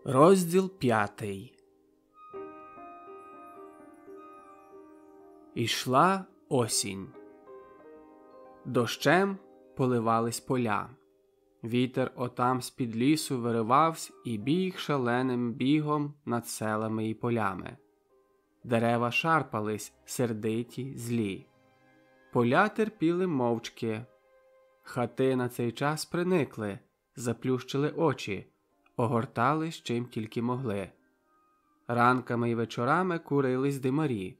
Розділ 5. Ішла осінь. Дощем поливались поля. Вітер отам з-під лісу виривавсь і біг шаленим бігом над селами і полями. Дерева шарпались, сердиті, злі. Поля терпіли мовчки. Хати на цей час приникли, заплющили очі, огортали з чим тільки могли. Ранками й вечорами курились димарі.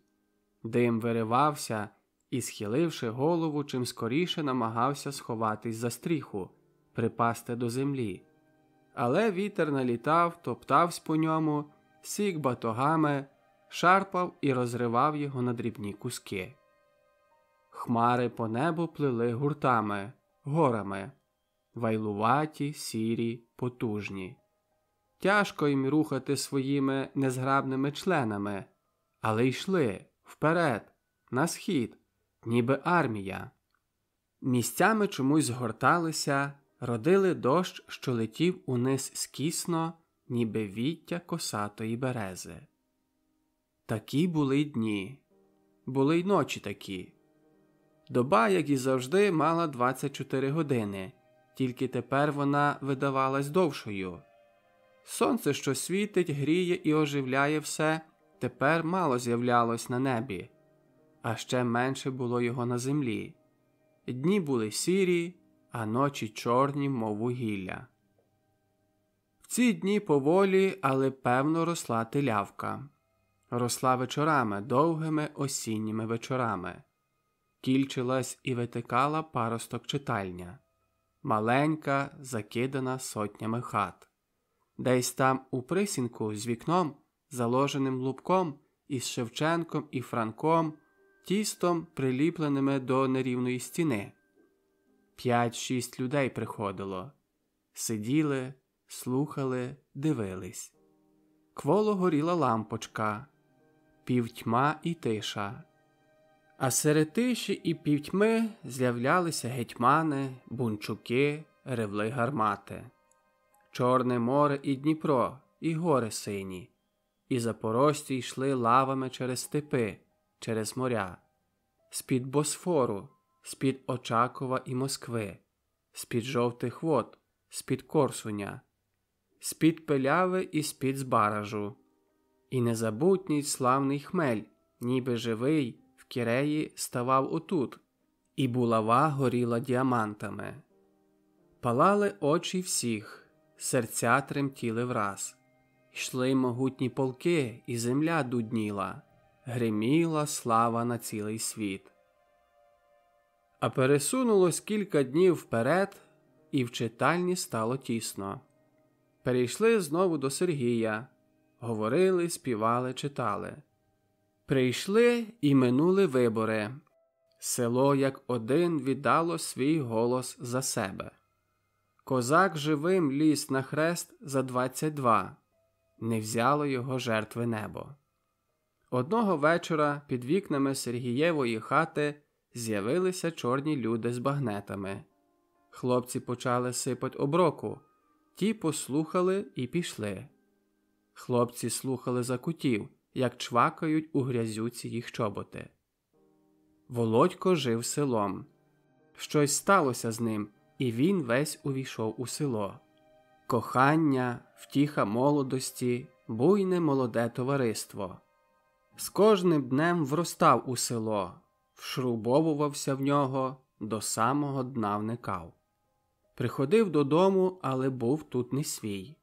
Дим виривався і, схиливши голову, чим скоріше намагався сховатись за стріху, припасти до землі. Але вітер налітав, топтавсь по ньому, сік батогами, шарпав і розривав його на дрібні куски. Хмари по небу плили гуртами, горами, вайлуваті, сірі, потужні. Тяжко їм рухати своїми незграбними членами, але йшли вперед, на схід, ніби армія. Місцями чомусь згорталися, родили дощ, що летів униз скісно, ніби віття косатої берези. Такі були й дні, були й ночі такі. Доба, як і завжди, мала 24 години, тільки тепер вона видавалась довшою. Сонце, що світить, гріє і оживляє все, тепер мало з'являлось на небі, а ще менше було його на землі. Дні були сірі, а ночі чорні, мов вугілля. В ці дні поволі, але певно росла телявка. Росла вечорами, довгими осінніми вечорами. Кільчилась і витикала паросток читальня. Маленька, закидана сотнями хат. Десь там у присінку з вікном, заложеним лубком, із Шевченком і Франком, тістом, приліпленими до нерівної стіни. 5-6 людей приходило. Сиділи, слухали, дивились. Кволо горіла лампочка. Півтьма і тиша. А серед тиші і півтьми з'являлися гетьмани, бунчуки, ревли гармати. Чорне море і Дніпро, і гори сині. І запорожці йшли лавами через степи, через моря. З-під Босфору, з-під Очакова і Москви, з-під жовтих вод, з-під Корсуня, з-під Пиляви і з-під Збаражу. І незабутній славний хмель, ніби живий, в Кіреї ставав отут, і булава горіла діамантами. Палали очі всіх, серця тремтіли враз. Йшли могутні полки, і земля дудніла, гриміла слава на цілий світ. А пересунулось кілька днів вперед, і в читальні стало тісно. Перейшли знову до Сергія, говорили, співали, читали. Прийшли і минули вибори. Село як один віддало свій голос за себе. Козак живим ліз на хрест за 22. Не взяло його жертви небо. Одного вечора під вікнами Сергієвої хати з'явилися чорні люди з багнетами. Хлопці почали сипать оброку. Ті послухали і пішли. Хлопці слухали за кутів, як чвакають у грязюці їх чоботи. Володько жив селом. Щось сталося з ним, і він весь увійшов у село. Кохання, втіха молодості, буйне молоде товариство. З кожним днем вростав у село, вшрубовувався в нього, до самого дна вникав. Приходив додому, але був тут не свій.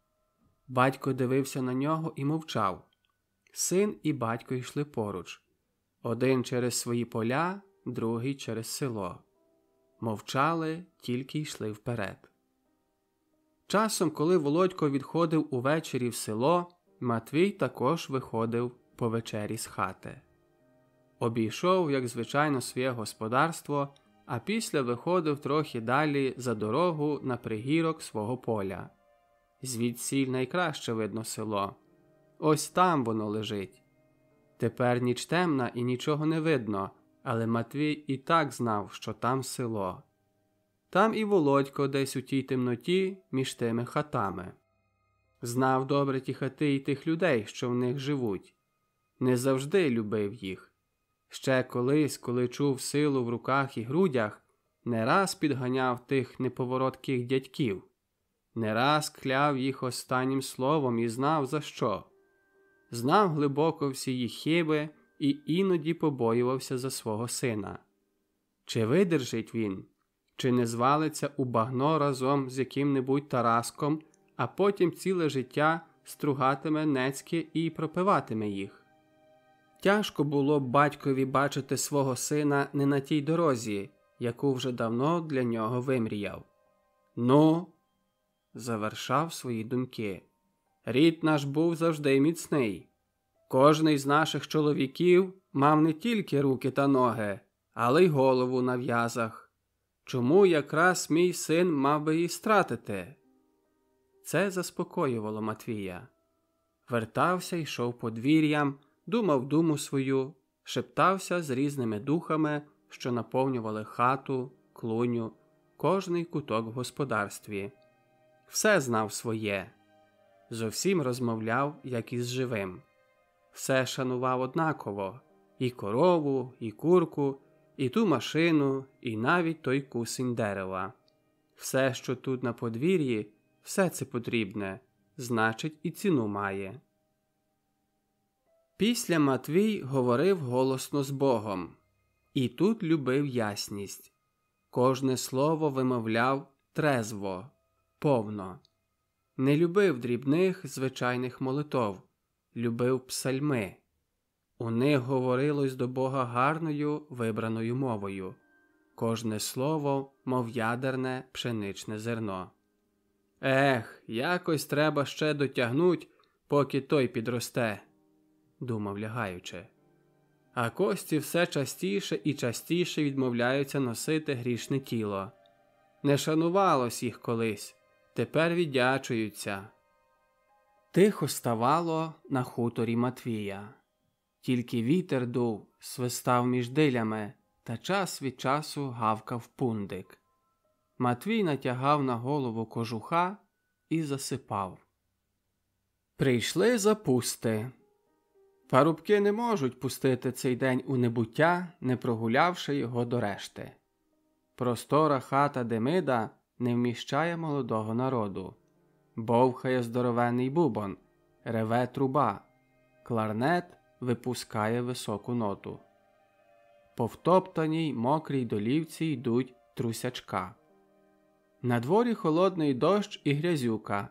Батько дивився на нього і мовчав. Син і батько йшли поруч. Один через свої поля, другий через село. Мовчали, тільки йшли вперед. Часом, коли Володько відходив увечері в село, Матвій також виходив по вечері з хати. Обійшов, як звичайно, своє господарство, а після виходив трохи далі за дорогу на пригірок свого поля. Звідсіль найкраще видно село. Ось там воно лежить. Тепер ніч темна і нічого не видно, але Матвій і так знав, що там село. Там і Володько десь у тій темноті між тими хатами. Знав добре ті хати і тих людей, що в них живуть. Не завжди любив їх. Ще колись, коли чув силу в руках і грудях, не раз підганяв тих неповоротких дядьків. Не раз кляв їх останнім словом і знав за що. Знав глибоко всі їх хиби і іноді побоювався за свого сина. Чи видержить він, чи не звалиться у багно разом з яким-небудь Тараском, а потім ціле життя стругатиме нецьки і пропиватиме їх. Тяжко було б батькові бачити свого сина не на тій дорозі, яку вже давно для нього вимріяв. «Ну», – завершав свої думки, – «рід наш був завжди міцний. Кожний з наших чоловіків мав не тільки руки та ноги, але й голову на в'язах. Чому якраз мій син мав би її стратити?» Це заспокоювало Матвія. Вертався, йшов подвір'ям, думав думу свою, шептався з різними духами, що наповнювали хату, клуню, кожний куток в господарстві. Все знав своє. Зо всім розмовляв, як із живим. Все шанував однаково – і корову, і курку, і ту машину, і навіть той кусень дерева. Все, що тут на подвір'ї, все це потрібне, значить і ціну має. Після Матвій говорив голосно з Богом. І тут любив ясність. Кожне слово вимовляв трезво, повно. Не любив дрібних, звичайних молитов, любив псальми. У них говорилось до Бога гарною, вибраною мовою. Кожне слово, мов ядерне пшеничне зерно. «Ех, якось треба ще дотягнуть, поки той підросте», – думав лягаючи. А кості все частіше і частіше відмовляються носити грішне тіло. Не шанувалось їх колись, тепер віддячуються. Тихо ставало на хуторі Матвія. Тільки вітер дув, свистав між дилями, та час від часу гавкав пундик. Матвій натягав на голову кожуха і засипав. Прийшли запусти. Парубки не можуть пустити цей день у небуття, не прогулявши його до решти. Простора хата Демида не вміщає молодого народу. Бовхає здоровенний бубон, реве труба, кларнет випускає високу ноту. По втоптаній мокрій долівці йдуть трусячка. Надворі холодний дощ і грязюка.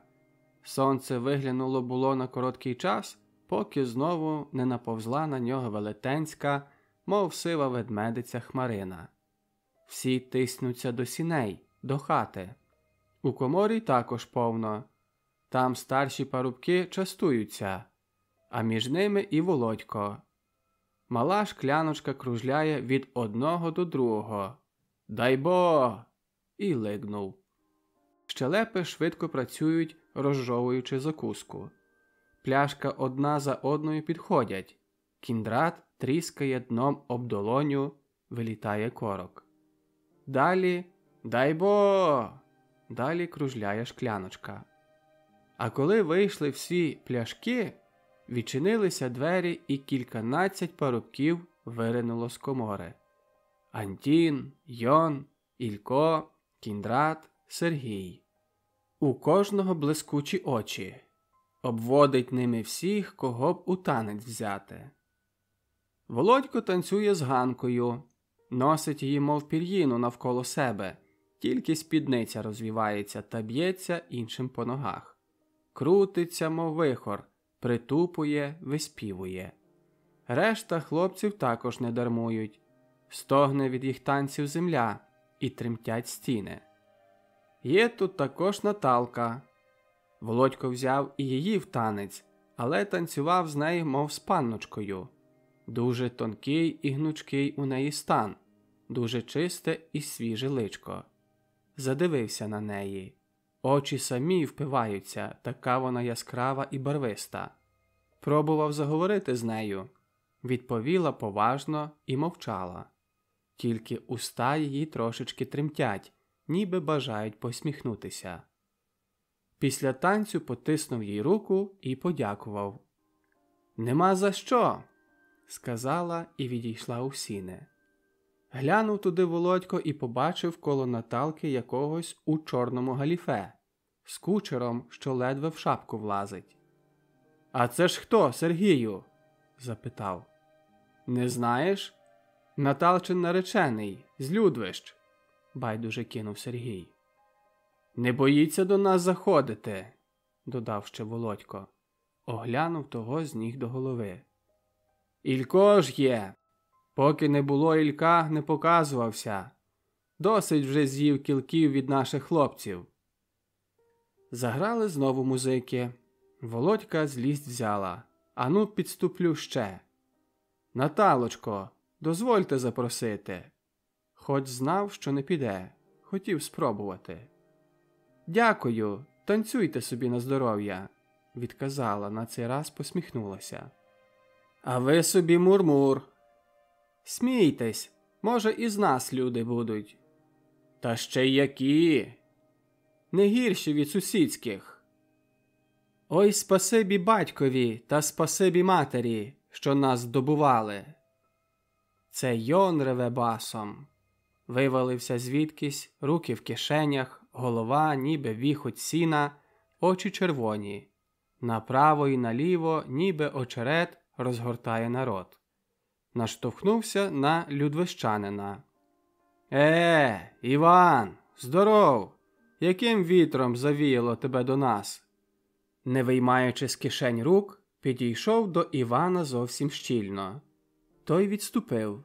Сонце виглянуло було на короткий час, поки знову не наповзла на нього велетенська, мов сива ведмедиця хмарина. Всі тиснуться до сіней, до хати. У коморі також повно. Там старші парубки частуються, а між ними і Володько. Мала шкляночка кружляє від одного до другого. «Дай Бог!» І лигнув. Щелепи швидко працюють, розжовуючи закуску. Пляшка одна за одною підходять. Кіндрат тріскає дном об долоню, вилітає корок. Далі «Дай Бог!» Далі кружляє шкляночка. А коли вийшли всі пляшки, відчинилися двері і кільканадцять парубків виринуло з комори. Антін, Йон, Ілько, Кіндрат, Сергій. У кожного блискучі очі. Обводить ними всіх, кого б у танець взяти. Володько танцює з Ганкою, носить її, мов пір'їну, навколо себе, тільки спідниця розвівається та б'ється іншим по ногах. Крутиться, мов вихор, притупує, виспівує. Решта хлопців також не дармують. Стогне від їх танців земля і тремтять стіни. Є тут також Наталка. Володько взяв і її в танець, але танцював з нею, мов з панночкою. Дуже тонкий і гнучкий у неї стан, дуже чисте і свіже личко. Задивився на неї. Очі самі впиваються, така вона яскрава і барвиста. Пробував заговорити з нею. Відповіла поважно і мовчала. Тільки уста її трошечки тремтять, ніби бажають посміхнутися. Після танцю потиснув їй руку і подякував. «Нема за що!» – сказала і відійшла у сіни. Глянув туди Володько і побачив коло Наталки якогось у чорному галіфе, з кучером, що ледве в шапку влазить. «А це ж хто, Сергію?» – запитав. «Не знаєш? Наталчин наречений, з Людвищ», – байдуже кинув Сергій. «Не боїться до нас заходити», – додав ще Володько. Оглянув того з ніг до голови. «Ілько ж є. Поки не було Ілька, не показувався. Досить вже з'їв кілків від наших хлопців». Заграли знову музики. Володька злість взяла. «Ану, підступлю ще». «Наталочко, дозвольте запросити». Хоч знав, що не піде. Хотів спробувати. «Дякую, танцюйте собі на здоров'я», – відказала, на цей раз посміхнулася. «А ви собі мурмур. Смійтесь, може, із нас люди будуть». «Та ще й які! Не гірші від сусідських». «Ой, спасибі батькові та спасибі матері, що нас здобували». Це Йон реве басом. Вивалився звідкись, руки в кишенях, голова ніби віхоть сіна, очі червоні. Направо і наліво, ніби очерет, розгортає народ. Наштовхнувся на людвищанина. Іван, здоров! Яким вітром завіяло тебе до нас?» Не виймаючи з кишень рук, підійшов до Івана зовсім щільно. Той відступив.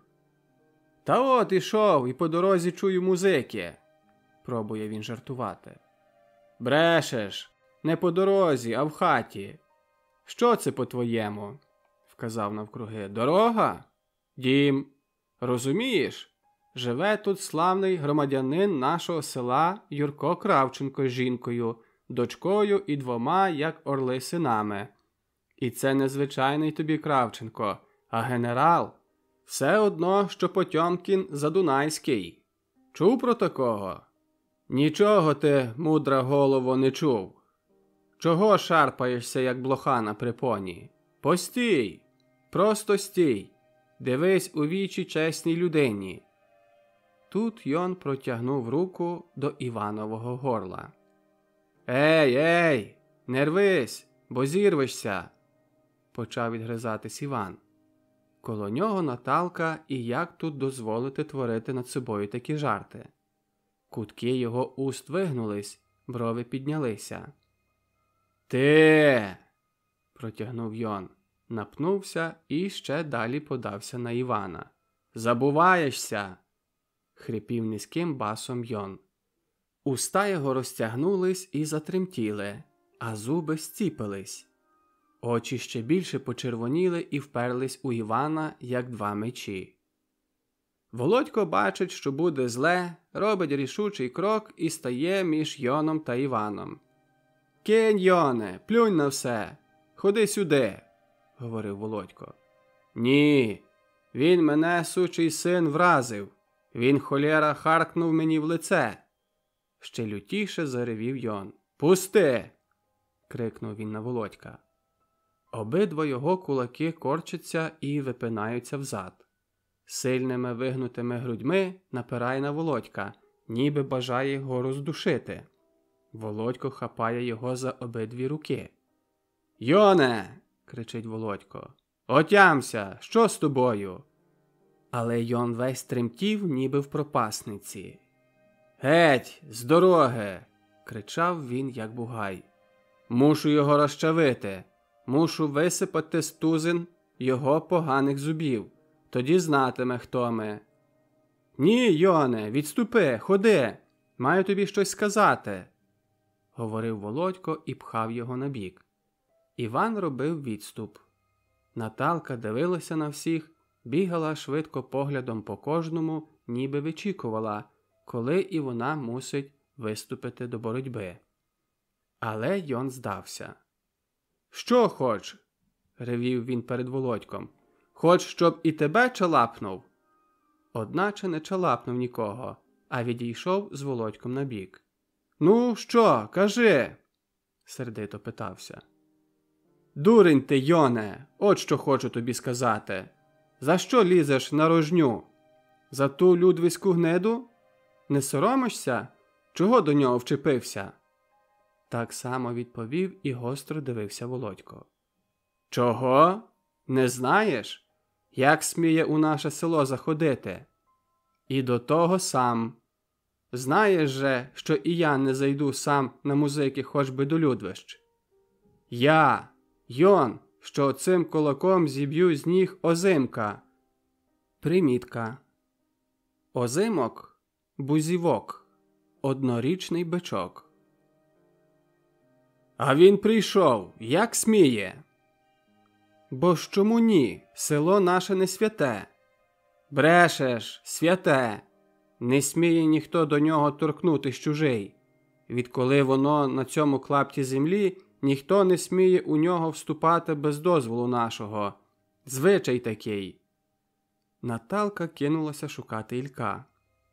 «Та от ішов і по дорозі чую музики», – пробує він жартувати. «Брешеш, не по дорозі, а в хаті. Що це по-твоєму?» – вказав навкруги. «Дорога? Дім. Розумієш? Живе тут славний громадянин нашого села Юрко Кравченко з жінкою, дочкою і 2, як орли, синами. І це не звичайний тобі Кравченко, а генерал. Все одно, що Потьомкін Задунайський. Чув про такого? Нічого ти, мудра голово, не чув. Чого шарпаєшся, як блоха на припоні? Постій! Просто стій! Дивись у вічі чесній людині». Тут Йон протягнув руку до Іванового горла. Ей, не рвись, бо зірвешся», – почав відгризатись Іван. Коло нього Наталка, і як тут дозволити творити над собою такі жарти? Кутки його уст вигнулись, брови піднялися. «Ти!» – протягнув Йон, напнувся і ще далі подався на Івана. «Забуваєшся!» – хрипів низьким басом Йон. Уста його розтягнулись і затремтіли, а зуби зціпились. Очі ще більше почервоніли і вперлись у Івана, як 2 мечі. Володько бачить, що буде зле, робить рішучий крок і стає між Йоном та Іваном. «Кинь, Йоне, плюнь на все! Ходи сюди!» – говорив Володько. «Ні, він мене, сучий син, вразив. Він, холєра, харкнув мені в лице!» Ще лютіше заревів Йон. «Пусти!» – крикнув він на Володька. Обидва його кулаки корчаться і випинаються взад. Сильними вигнутими грудьми напирає на Володька, ніби бажає його роздушити. Володько хапає його за обидві руки. «Йоне!» – кричить Володько. «Отямся! Що з тобою?» Але Йон весь тремтів, ніби в пропасниці. «Геть! З дороги!» – кричав він, як бугай. «Мушу його розчавити! Мушу висипати з тузин його поганих зубів. Тоді знатиме, хто ми». «Ні, Йоне, відступи, ходи! Маю тобі щось сказати!» – говорив Володько і пхав його набік. Іван робив відступ. Наталка дивилася на всіх, бігала швидко поглядом по кожному, ніби вичікувала, коли і вона мусить виступити до боротьби. Але Йон здався. «Що хоч?» – ревів він перед Володьком. «Хоч, щоб і тебе чалапнув?» Одначе не чалапнув нікого, а відійшов з Володьком набік. «Ну, що, кажи?» сердито питався. Дурень ти, Йоне, от що хочу тобі сказати. За що лізеш на рожню? За ту людвиську гниду? Не соромишся? Чого до нього вчепився? Так само відповів і гостро дивився Володько. Чого? Не знаєш? Як сміє у наше село заходити? І до того сам. Знаєш же, що і я не зайду сам на музики хоч би до Людвищ. Я, Йон, що цим кулаком зіб'ю з ніг Озимка. Примітка. Озимок – бузівок, однорічний бичок. А він прийшов, як сміє? Бо ж чому ні? Село наше не святе. Брешеш, святе. Не сміє ніхто до нього торкнутись чужий. Відколи воно на цьому клапті землі, ніхто не сміє у нього вступати без дозволу нашого. Звичай такий. Наталка кинулася шукати Ілька.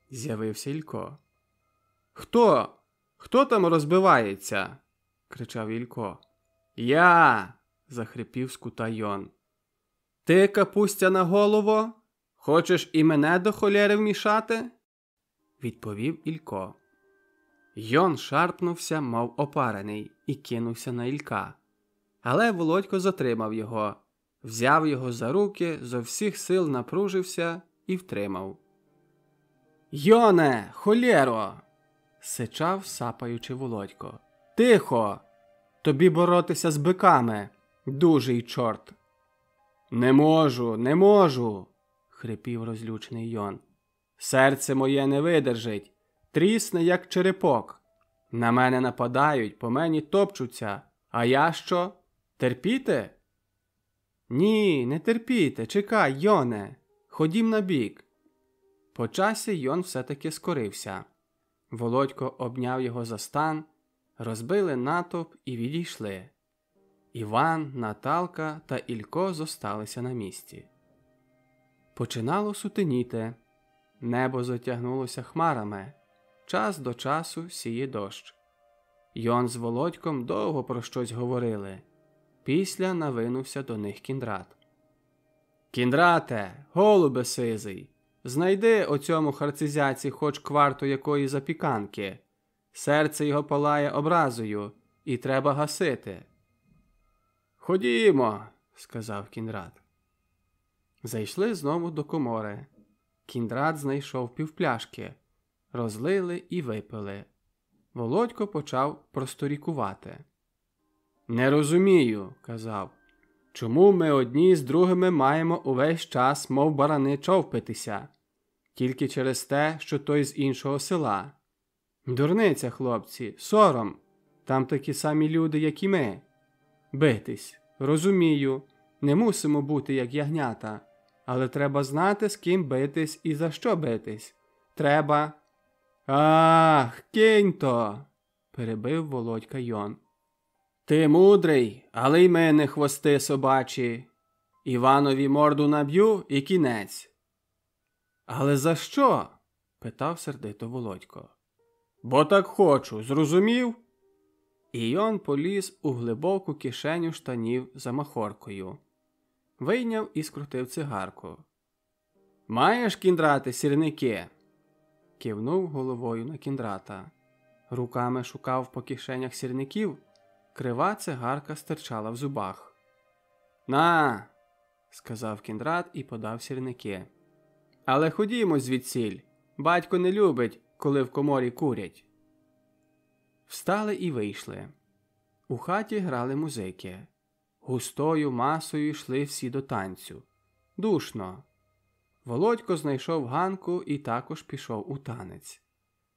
З'явився Ілько. Хто? Хто там розбивається? Кричав Ілько. Я! Захрипів з кута Йон. Ти, капустяна голово? Хочеш і мене до холєри вмішати? Відповів Ілько. Йон шарпнувся, мов опарений, і кинувся на Ілька. Але Володько затримав його, взяв його за руки, зо всіх сил напружився і втримав. Йоне, холєро! Сичав, сапаючи Володько. Тихо! Тобі боротися з биками, дужий чорт. Не можу, не можу, хрипів розлючений Йон. Серце моє не видержить, трісне, як черепок. На мене нападають, по мені топчуться, а я що? Терпіти? Ні, не терпіти, чекай, Йоне, ходім набік. По часі Йон все-таки скорився. Володько обняв його за стан, розбили натовп і відійшли. Іван, Наталка та Ілько зосталися на місці. Починало сутеніти. Небо затягнулося хмарами. Час до часу сіє дощ. Йон з Володьком довго про щось говорили. Після навинувся до них Кіндрат. Кіндрате, голубе сизий, знайди оцьому харцизяці хоч кварту якої запіканки. Серце його палає образою, і треба гасити. Ходімо, сказав Кіндрат. Зайшли знову до комори. Кіндрат знайшов півпляшки. Розлили і випили. Володько почав просторікувати. Не розумію, казав, чому ми одні з другими маємо увесь час, мов барани, човпитися? Тільки через те, що той з іншого села. Дурниця, хлопці, сором. Там такі самі люди, як і ми. Битись, розумію, не мусимо бути як ягнята. Але треба знати, з ким битись і за що битись. Треба... Ах, кинь то! Перебив Володька Йон. Ти мудрий, але й ми не хвости собачі. Іванові морду наб'ю і кінець. Але за що? Питав сердито Володько. Бо так хочу, зрозумів? І Йон поліз у глибоку кишеню штанів за махоркою. Вийняв і скрутив цигарку. Маєш, Кіндрате, сірники? Кивнув головою на Кіндрата. Руками шукав по кишенях сірників, крива цигарка стирчала в зубах. На, сказав Кіндрат і подав сірники. Але ходімо звідсіль, батько не любить, коли в коморі курять. Встали і вийшли. У хаті грали музики. Густою масою йшли всі до танцю. Душно. Володько знайшов Ганку і також пішов у танець.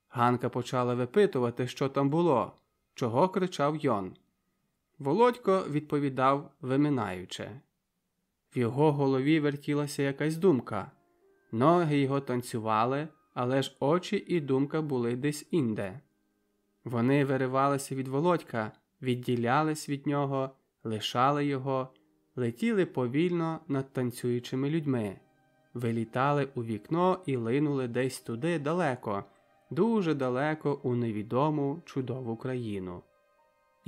Ганка почала випитувати, що там було, чого кричав Йон. Володько відповідав, виминаючи. В його голові вертілася якась думка. Ноги його танцювали, але ж очі і думка були десь інде. Вони виривалися від Володька, відділялись від нього, лишали його, летіли повільно над танцюючими людьми, вилітали у вікно і линули десь туди далеко, дуже далеко у невідому чудову країну.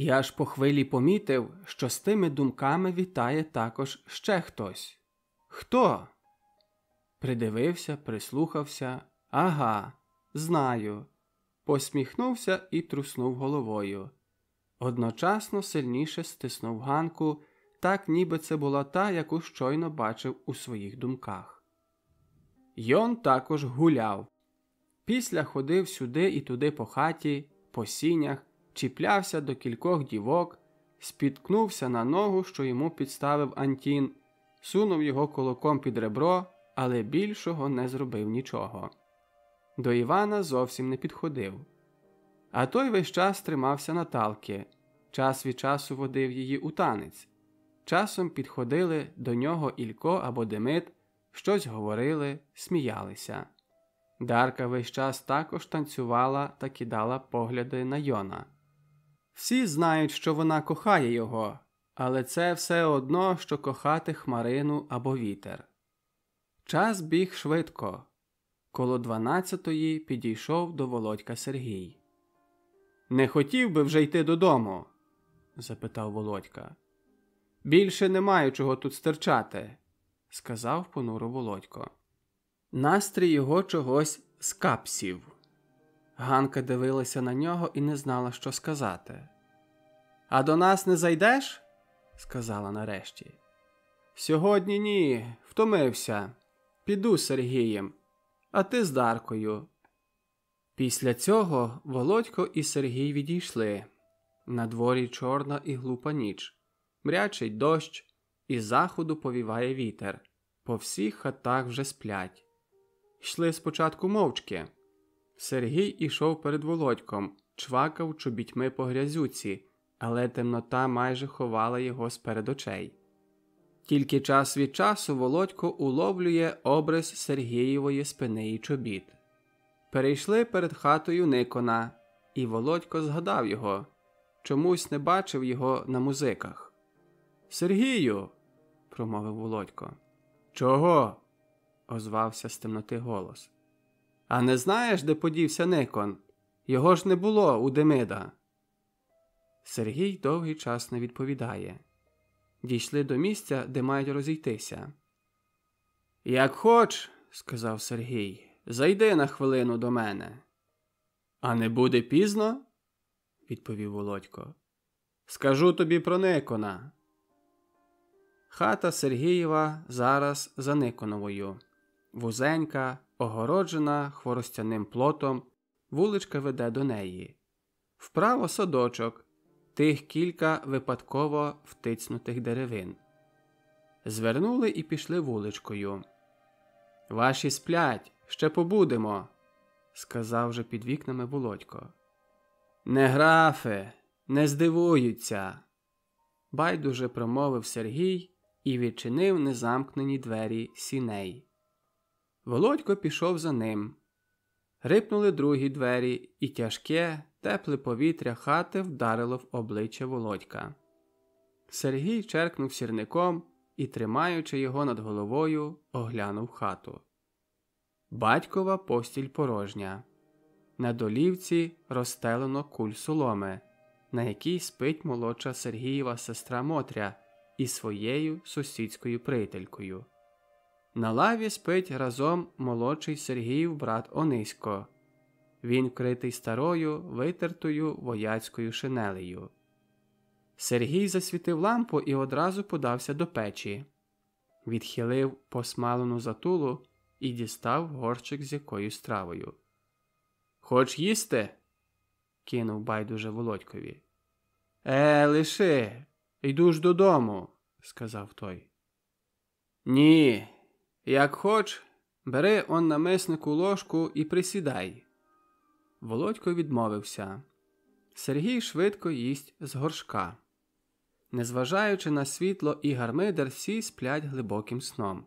І аж по хвилі помітив, що з тими думками вітає також ще хтось. Хто? Придивився, прислухався. Ага, знаю. Посміхнувся і труснув головою. Одночасно сильніше стиснув Ганку, так ніби це була та, яку щойно бачив у своїх думках. Йон також гуляв. Після ходив сюди і туди по хаті, по сінях, чіплявся до кількох дівок, спіткнувся на ногу, що йому підставив Антін, сунув його кулаком під ребро, але більшого не зробив нічого. До Івана зовсім не підходив. А той весь час тримався Наталки, час від часу водив її у танець. Часом підходили до нього Ілько або Демид, щось говорили, сміялися. Дарка весь час також танцювала та кидала погляди на Йона. Всі знають, що вона кохає його, але це все одно, що кохати хмарину або вітер. Час біг швидко. Коло 12-ї підійшов до Володька Сергій. «Не хотів би вже йти додому?» – запитав Володька. «Більше не маю чого тут стерчати», – сказав понуро Володько. Настрій його чогось скапсів. Ганка дивилася на нього і не знала, що сказати. «А до нас не зайдеш?» – сказала нарешті. «Сьогодні ні, втомився. Піду з Сергієм, а ти з Даркою». Після цього Володько і Сергій відійшли. На дворі чорна і глупа ніч. Мрячить дощ, із заходу повіває вітер. По всіх хатах вже сплять. Йшли спочатку мовчки. Сергій ішов перед Володьком, чвакав чобітьми по грязюці, але темнота майже ховала його сперед очей. Тільки час від часу Володько уловлює обрис Сергієвої спини і чобіт. Перейшли перед хатою Никона, і Володько згадав його. Чомусь не бачив його на музиках. «Сергію!» – промовив Володько. «Чого?» – озвався з темноти голос. «А не знаєш, де подівся Никон? Його ж не було у Демида». Сергій довгий час не відповідає. Дійшли до місця, де мають розійтися. «Як хоч, – сказав Сергій, – зайди на хвилину до мене». «А не буде пізно?» – відповів Володько. «Скажу тобі про Никона». Хата Сергієва зараз за Никоновою. Вузенька, огороджена хворостяним плотом, вуличка веде до неї. Вправо садочок, тих кілька випадково втицнутих деревин. Звернули і пішли вуличкою. «Ваші сплять, ще побудемо», – сказав же під вікнами Володько. «Не графе, не здивуються», – байдуже промовив Сергій і відчинив незамкнені двері сіней. Володько пішов за ним. Рипнули другі двері, і тяжке, тепле повітря хати вдарило в обличчя Володька. Сергій черкнув сірником і, тримаючи його над головою, оглянув хату. Батькова постіль порожня. На долівці розстелено куль соломи, на якій спить молодша Сергієва сестра Мотря із своєю сусідською приятелькою. На лаві спить разом молодший Сергіїв брат Онисько. Він вкритий старою, витертою вояцькою шинелею. Сергій засвітив лампу і одразу подався до печі. Відхилив посмалену затулу і дістав горщик з якоюсь стравою. «Хоч їсти?» – кинув байдуже Володькові. Лиши, йду ж додому», – сказав той. «Ні, як хоч, бери он намиснику ложку і присідай». Володько відмовився. Сергій швидко їсть з горшка. Незважаючи на світло і гармидер, всі сплять глибоким сном.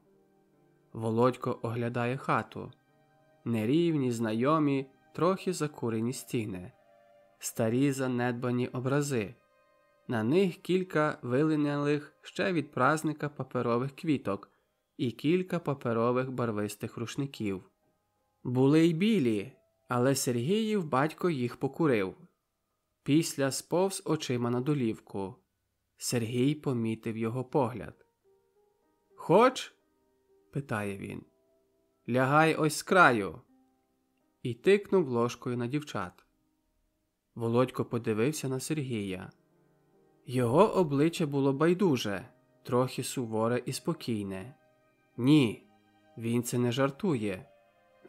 Володько оглядає хату. Нерівні, знайомі, трохи закурені стіни. Старі занедбані образи. На них кілька вилинялих ще від празника паперових квіток і кілька паперових барвистих рушників. Були й білі, але Сергіїв батько їх покурив. Після сповз очима на долівку. Сергій помітив його погляд. «Хоч?» – питає він. «Лягай ось з краю!» І тикнув ложкою на дівчат. Володько подивився на Сергія. Його обличчя було байдуже, трохи суворе і спокійне. Ні, він це не жартує.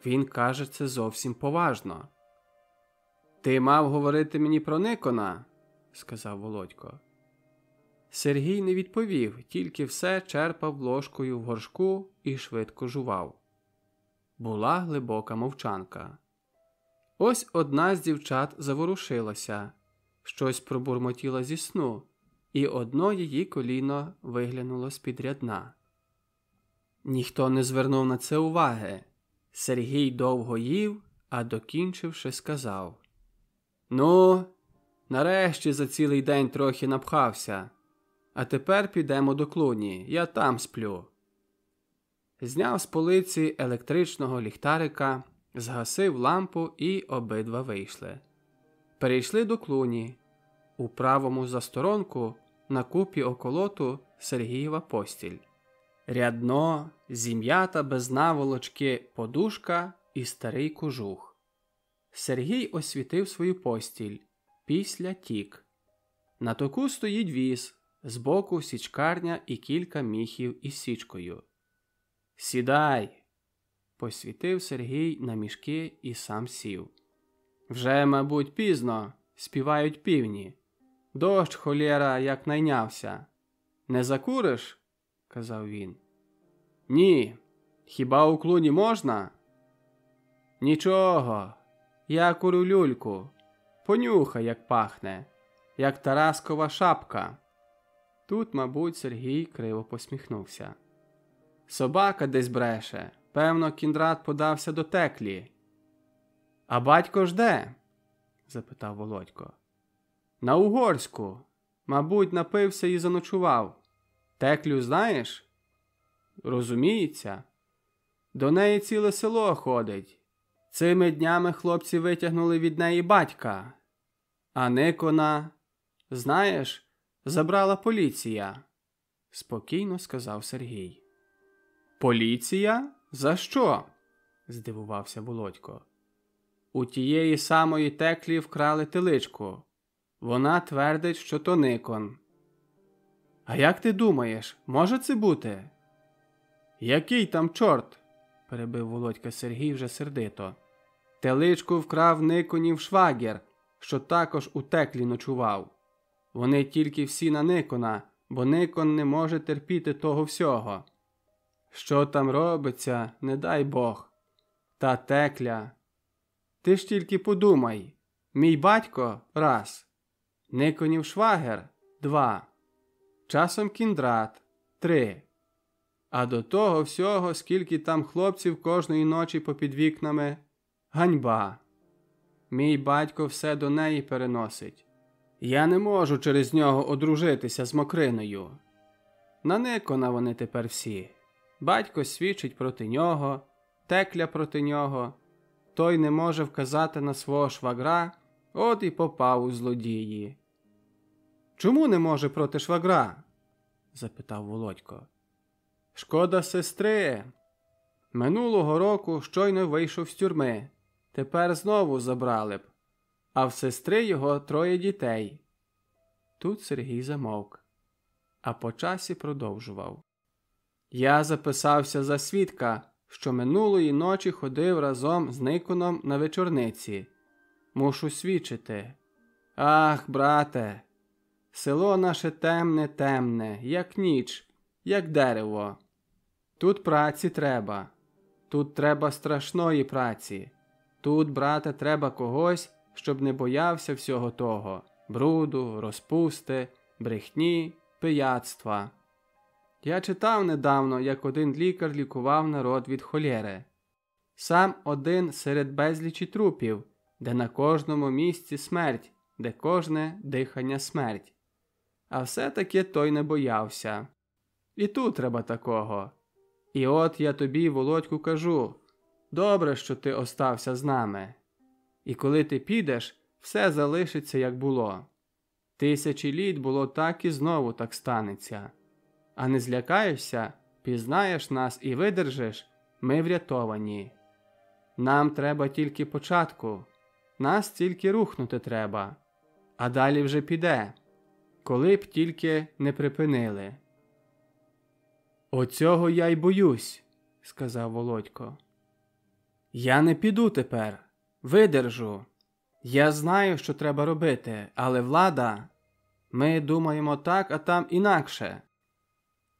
Він каже це зовсім поважно. «Ти мав говорити мені про Никона?» – сказав Володько. Сергій не відповів, тільки все черпав ложкою в горшку і швидко жував. Була глибока мовчанка. Ось одна з дівчат заворушилася, щось пробурмотіла зі сну, і одно її коліно виглянуло з-під рядна. Ніхто не звернув на це уваги. Сергій довго їв, а докінчивши сказав: «Ну, нарешті за цілий день трохи напхався. А тепер підемо до клуні, я там сплю». Зняв з полиці електричного ліхтарика, згасив лампу і обидва вийшли. Перейшли до клуні. У правому засторонку на купі околоту Сергієва постіль. Рядно, зім'ята без наволочки подушка і старий кожух. Сергій освітив свою постіль. Після тік. На току стоїть віз, збоку січкарня і кілька міхів із січкою. «Сідай!» – посвітив Сергій на мішки і сам сів. «Вже, мабуть, пізно, співають півні. Дощ, холєра, як найнявся. Не закуриш?» – казав він. «Ні. Хіба у клуні можна?» «Нічого. Я курю люльку. Понюхай, як пахне. Як Тараскова шапка». Тут, мабуть, Сергій криво посміхнувся. «Собака десь бреше. Певно, Кіндрат подався до Теклі». «А батько ж де?» – запитав Володько. «На Угорську. Мабуть, напився і заночував. Теклю знаєш?» «Розуміється. До неї ціле село ходить. Цими днями хлопці витягнули від неї батька. А Никона, знаєш, забрала поліція», – спокійно сказав Сергій. «Поліція? За що?» – здивувався Володько. «У тієї самої Теклі вкрали теличку. Вона твердить, що то Никон». «А як ти думаєш, може це бути?» «Який там чорт?» – перебив Володька Сергій вже сердито. «Теличку вкрав Никонів швагір, що також у Теклі ночував. Вони тільки всі на Никона, бо Никон не може терпіти того всього. Що там робиться, не дай Бог. Та Текля. Ти ж тільки подумай. Мій батько – раз. Никонів швагер – два. Часом Кіндрат – три. А до того всього, скільки там хлопців кожної ночі попід вікнами – ганьба. Мій батько все до неї переносить. Я не можу через нього одружитися з Мокриною. На Никона вони тепер всі. Батько свідчить проти нього, Текля проти нього. Той не може вказати на свого швагра, от і попав у злодії». «Чому не може проти швагра?» – запитав Володько. «Шкода сестри. Минулого року щойно вийшов з тюрми. Тепер знову забрали б. А в сестри його 3 дітей». Тут Сергій замовк, а по часі продовжував. «Я записався за свідка, що минулої ночі ходив разом з Никоном на вечорниці. Мушу свідчити. Ах, брате, село наше темне, як ніч, як дерево. Тут праці треба. Тут треба страшної праці. Тут, брате, треба когось, щоб не боявся всього того. Бруду, розпусти, брехні, пияцтва. Я читав недавно, як один лікар лікував народ від холєри. Сам один серед безлічі трупів, де на кожному місці смерть, де кожне дихання смерть. А все-таки той не боявся. І тут треба такого. І от я тобі, Володьку, кажу, добре, що ти остався з нами. І коли ти підеш, все залишиться, як було. 1000 літ було так і знову так станеться. А не злякаєшся, пізнаєш нас і видержиш, ми врятовані. Нам треба тільки початку, нас тільки рухнути треба, а далі вже піде, коли б тільки не припинили. Оцього я й боюсь, сказав Володько. Я не піду тепер, видержу. Я знаю, що треба робити, але влада... Ми думаємо так, а там інакше.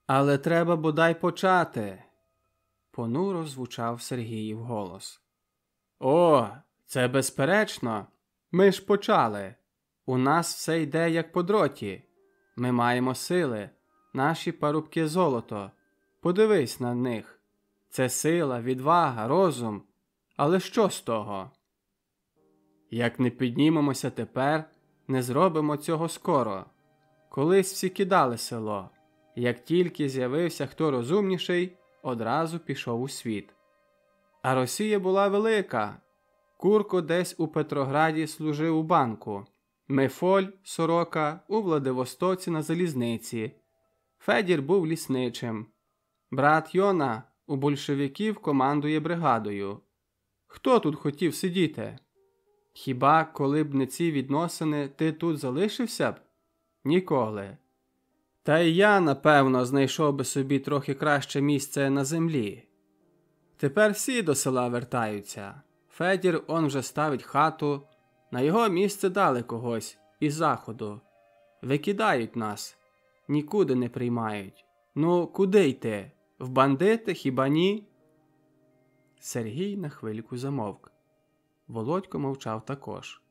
Але треба бодай почати. Понуро звучав Сергіїв голос. О, це безперечно. Ми ж почали. У нас все йде як по дроті. Ми маємо сили. Наші парубки золото. Подивись на них. Це сила, відвага, розум. Але що з того? Як не піднімемося тепер, не зробимо цього скоро. Колись всі кидали село. Як тільки з'явився хто розумніший, одразу пішов у світ. А Росія була велика. Курко десь у Петрограді служив у банку. Мефоль, Сорока, у Владивостоці на залізниці. Федір був лісничим. Брат Йона у большевиків командує бригадою. Хто тут хотів сидіти? Хіба, коли б не ці відносини, ти тут залишився б? Ніколи. Та й я, напевно, знайшов би собі трохи краще місце на землі. Тепер всі до села вертаються. Федір он вже ставить хату, на його місце дали когось із заходу. Викидають нас, нікуди не приймають. Ну, куди йти? В бандити, хіба ні? Сергій на хвильку замовк. Володько мовчав також.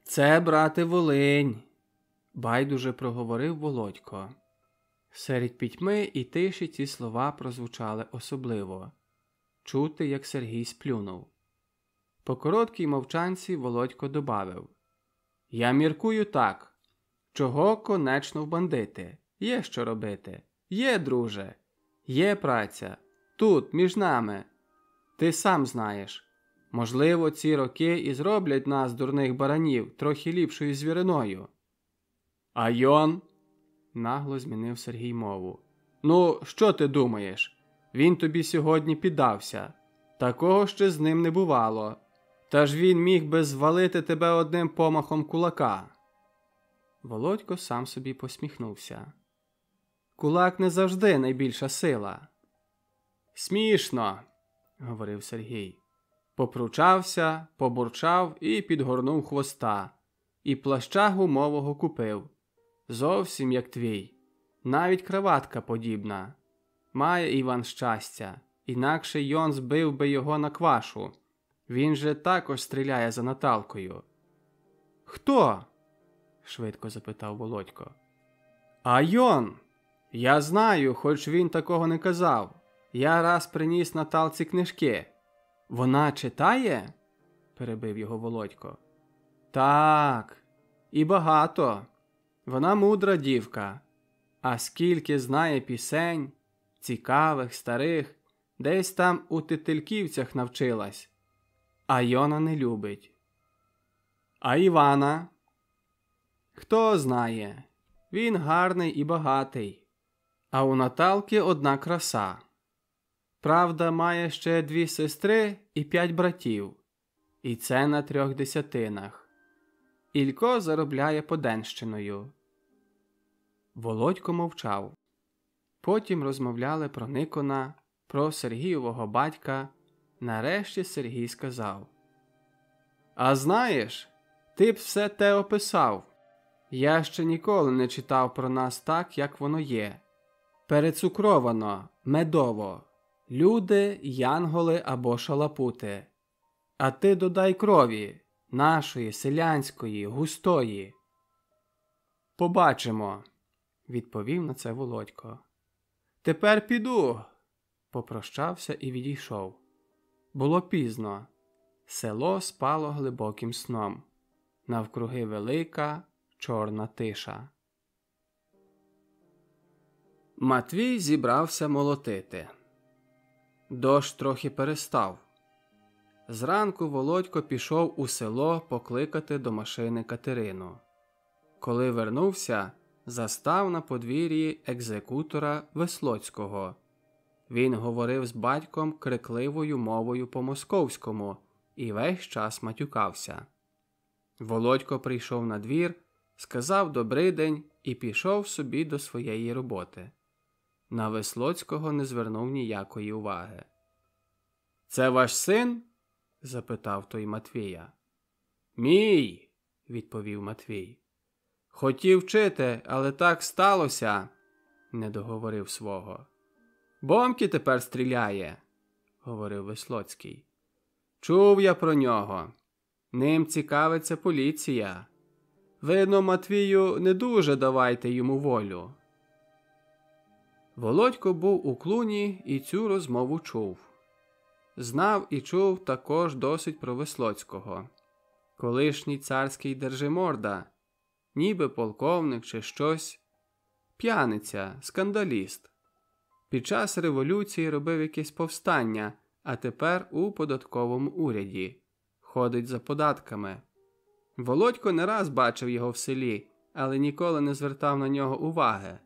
Це, брате, Волинь, байдуже проговорив Володько. Серед пітьми і тиші ці слова прозвучали особливо. Чути, як Сергій сплюнув. По короткій мовчанці Володько добавив. Я міркую так. Чого конечно в бандити? Є що робити. Є, друже. Є праця. Тут, між нами. Ти сам знаєш. Можливо, ці роки і зроблять нас, дурних баранів, трохи ліпшою звіриною. А Йон? Нагло змінив Сергій мову. Ну, що ти думаєш? Він тобі сьогодні піддався. Такого ще з ним не бувало. Та ж він міг би звалити тебе одним помахом кулака. Володько сам собі посміхнувся. Кулак не завжди найбільша сила. Смішно, говорив Сергій. Попручався, побурчав і підгорнув хвоста. І плаща гумового купив. Зовсім як твій. Навіть краватка подібна. Має Іван щастя. Інакше Йон збив би його на квашу. Він же також стріляє за Наталкою. Хто? Швидко запитав Володько. А Йон! Я знаю, хоч він такого не казав. Я раз приніс Наталці книжки. Вона читає? Перебив його Володько. Так, і багато. Вона мудра дівка. А скільки знає пісень, цікавих, старих, десь там у Тительківцях навчилась. А Йона не любить. А Івана? Хто знає. Він гарний і багатий. А у Наталки одна краса. Правда, має ще 2 сестри і 5 братів. І це на 3 десятинах. Ілько заробляє поденщиною. Володько мовчав. Потім розмовляли про Никона, про Сергієвого батька. Нарешті Сергій сказав. А знаєш, ти б все те описав. Я ще ніколи не читав про нас так, як воно є. Перецукровано, медово. Люди, янголи або шалапути. А ти додай крові, нашої, селянської, густої. Побачимо, відповів на це Володько. Тепер піду, попрощався і відійшов. Було пізно. Село спало глибоким сном. Навкруги велика, чорна тиша. Матвій зібрався молотити. Дощ трохи перестав. Зранку Володько пішов у село покликати до машини Катерину. Коли вернувся, застав на подвір'ї екзекутора Веслоцького. Він говорив з батьком крикливою мовою по-московському і весь час матюкався. Володько прийшов на двір, сказав «добрий день» і пішов собі до своєї роботи. На Веслоцького не звернув ніякої уваги. «Це ваш син?» – запитав той Матвія. «Мій!» – відповів Матвій. «Хотів вчити, але так сталося», – не договорив свого. «Бомки тепер стріляє», – говорив Веслоцький. «Чув я про нього. Ним цікавиться поліція. Видно, Матвію, не дуже давайте йому волю». Володько був у клуні і цю розмову чув. Знав і чув також досить про Веслоцького. Колишній царський держиморда, ніби полковник чи щось. П'яниця, скандаліст. Під час революції робив якесь повстання, а тепер у податковому уряді. Ходить за податками. Володько не раз бачив його в селі, але ніколи не звертав на нього уваги.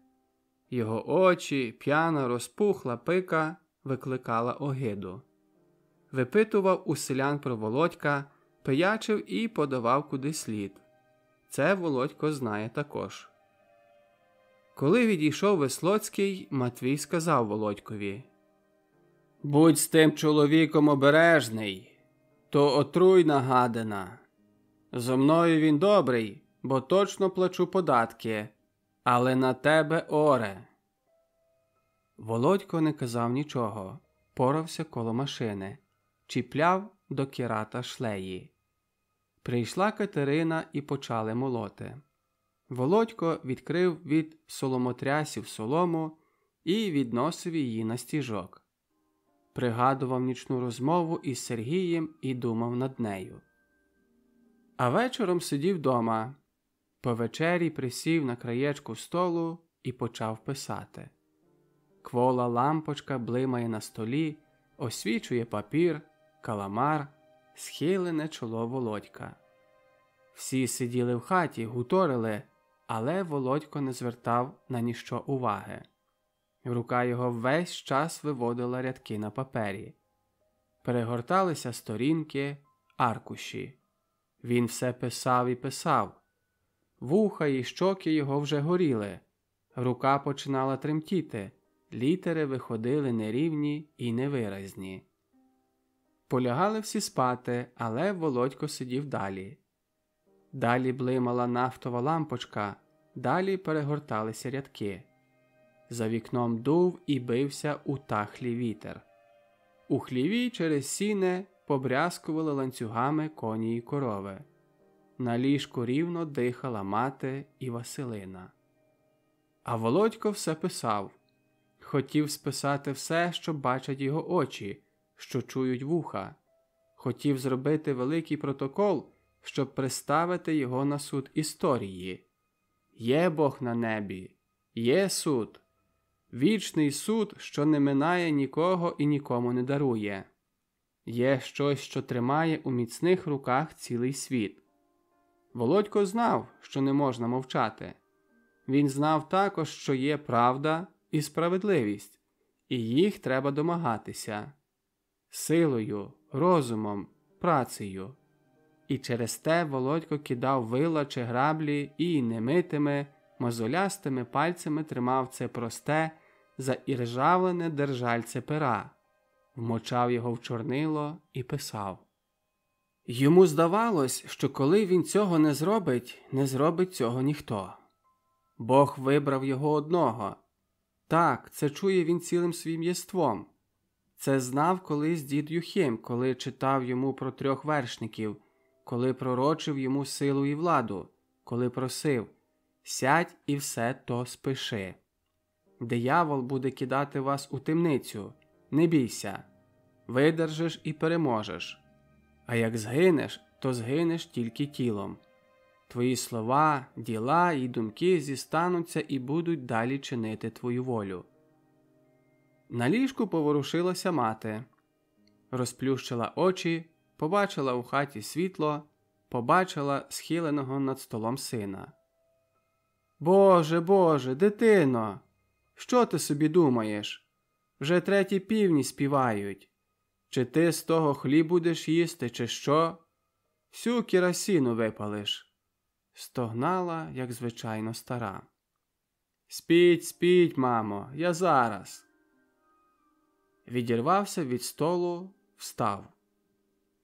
Його очі, п'яна розпухла пика викликала огиду. Випитував у селян про Володька, пиячив і подавав куди слід. Це Володько знає також. Коли відійшов Веслоцький, Матвій сказав Володькові: «Будь з тим чоловіком обережний, то отруйна гадина. Зо мною він добрий, бо точно плачу податки, але на тебе оре». Володько не казав нічого, порався коло машини, чіпляв до кірата шлеї. Прийшла Катерина і почали молоти. Володько відкрив від соломотрясів солому і відносив її на стіжок. Пригадував нічну розмову із Сергієм і думав над нею. А вечором сидів дома. По вечері присів на краєчку столу і почав писати. Квола лампочка блимає на столі, освічує папір, каламар, схилене чоло Володька. Всі сиділи в хаті, гуторили, але Володько не звертав на ніщо уваги. Рука його весь час виводила рядки на папері. Перегорталися сторінки, аркуші. Він все писав і писав. Вуха і щоки його вже горіли. Рука починала тремтіти, літери виходили нерівні і невиразні. Полягали всі спати, але Володько сидів далі. Далі блимала нафтова лампочка, далі перегорталися рядки. За вікном дув і бився у тахлі вітер. У хліві через сіне побрязкували ланцюгами коні й корови. На ліжку рівно дихала мати і Василина. А Володько все писав. Хотів списати все, що бачать його очі, що чують вуха. Хотів зробити великий протокол, щоб приставити його на суд історії. Є Бог на небі, є суд. Вічний суд, що не минає нікого і нікому не дарує. Є щось, що тримає у міцних руках цілий світ. Володько знав, що не можна мовчати. Він знав також, що є правда і справедливість, і їх треба домагатися. Силою, розумом, працею. І через те Володько кидав вила чи граблі і немитими, мозолястими пальцями тримав це просте, заіржавлене держальце пера, вмочав його в чорнило і писав. Йому здавалось, що коли він цього не зробить цього ніхто. Бог вибрав його одного. Так, це чує він цілим своїм єством. Це знав колись дід Юхим, коли читав йому про 3 вершників, коли пророчив йому силу і владу, коли просив: «Сядь і все то спиши. Диявол буде кидати вас у темницю, не бійся, видержиш і переможеш. А як згинеш, то згинеш тільки тілом. Твої слова, діла і думки зістануться і будуть далі чинити твою волю». На ліжку поворушилася мати. Розплющила очі, побачила у хаті світло, побачила схиленого над столом сина. «Боже, Боже, дитино! Що ти собі думаєш? Вже треті півні співають. Чи ти з того хліб будеш їсти, чи що? Всю кірасіну випалиш!» Стогнала, як звичайно, стара. «Спіть, спіть, мамо, я зараз!» Відірвався від столу, встав.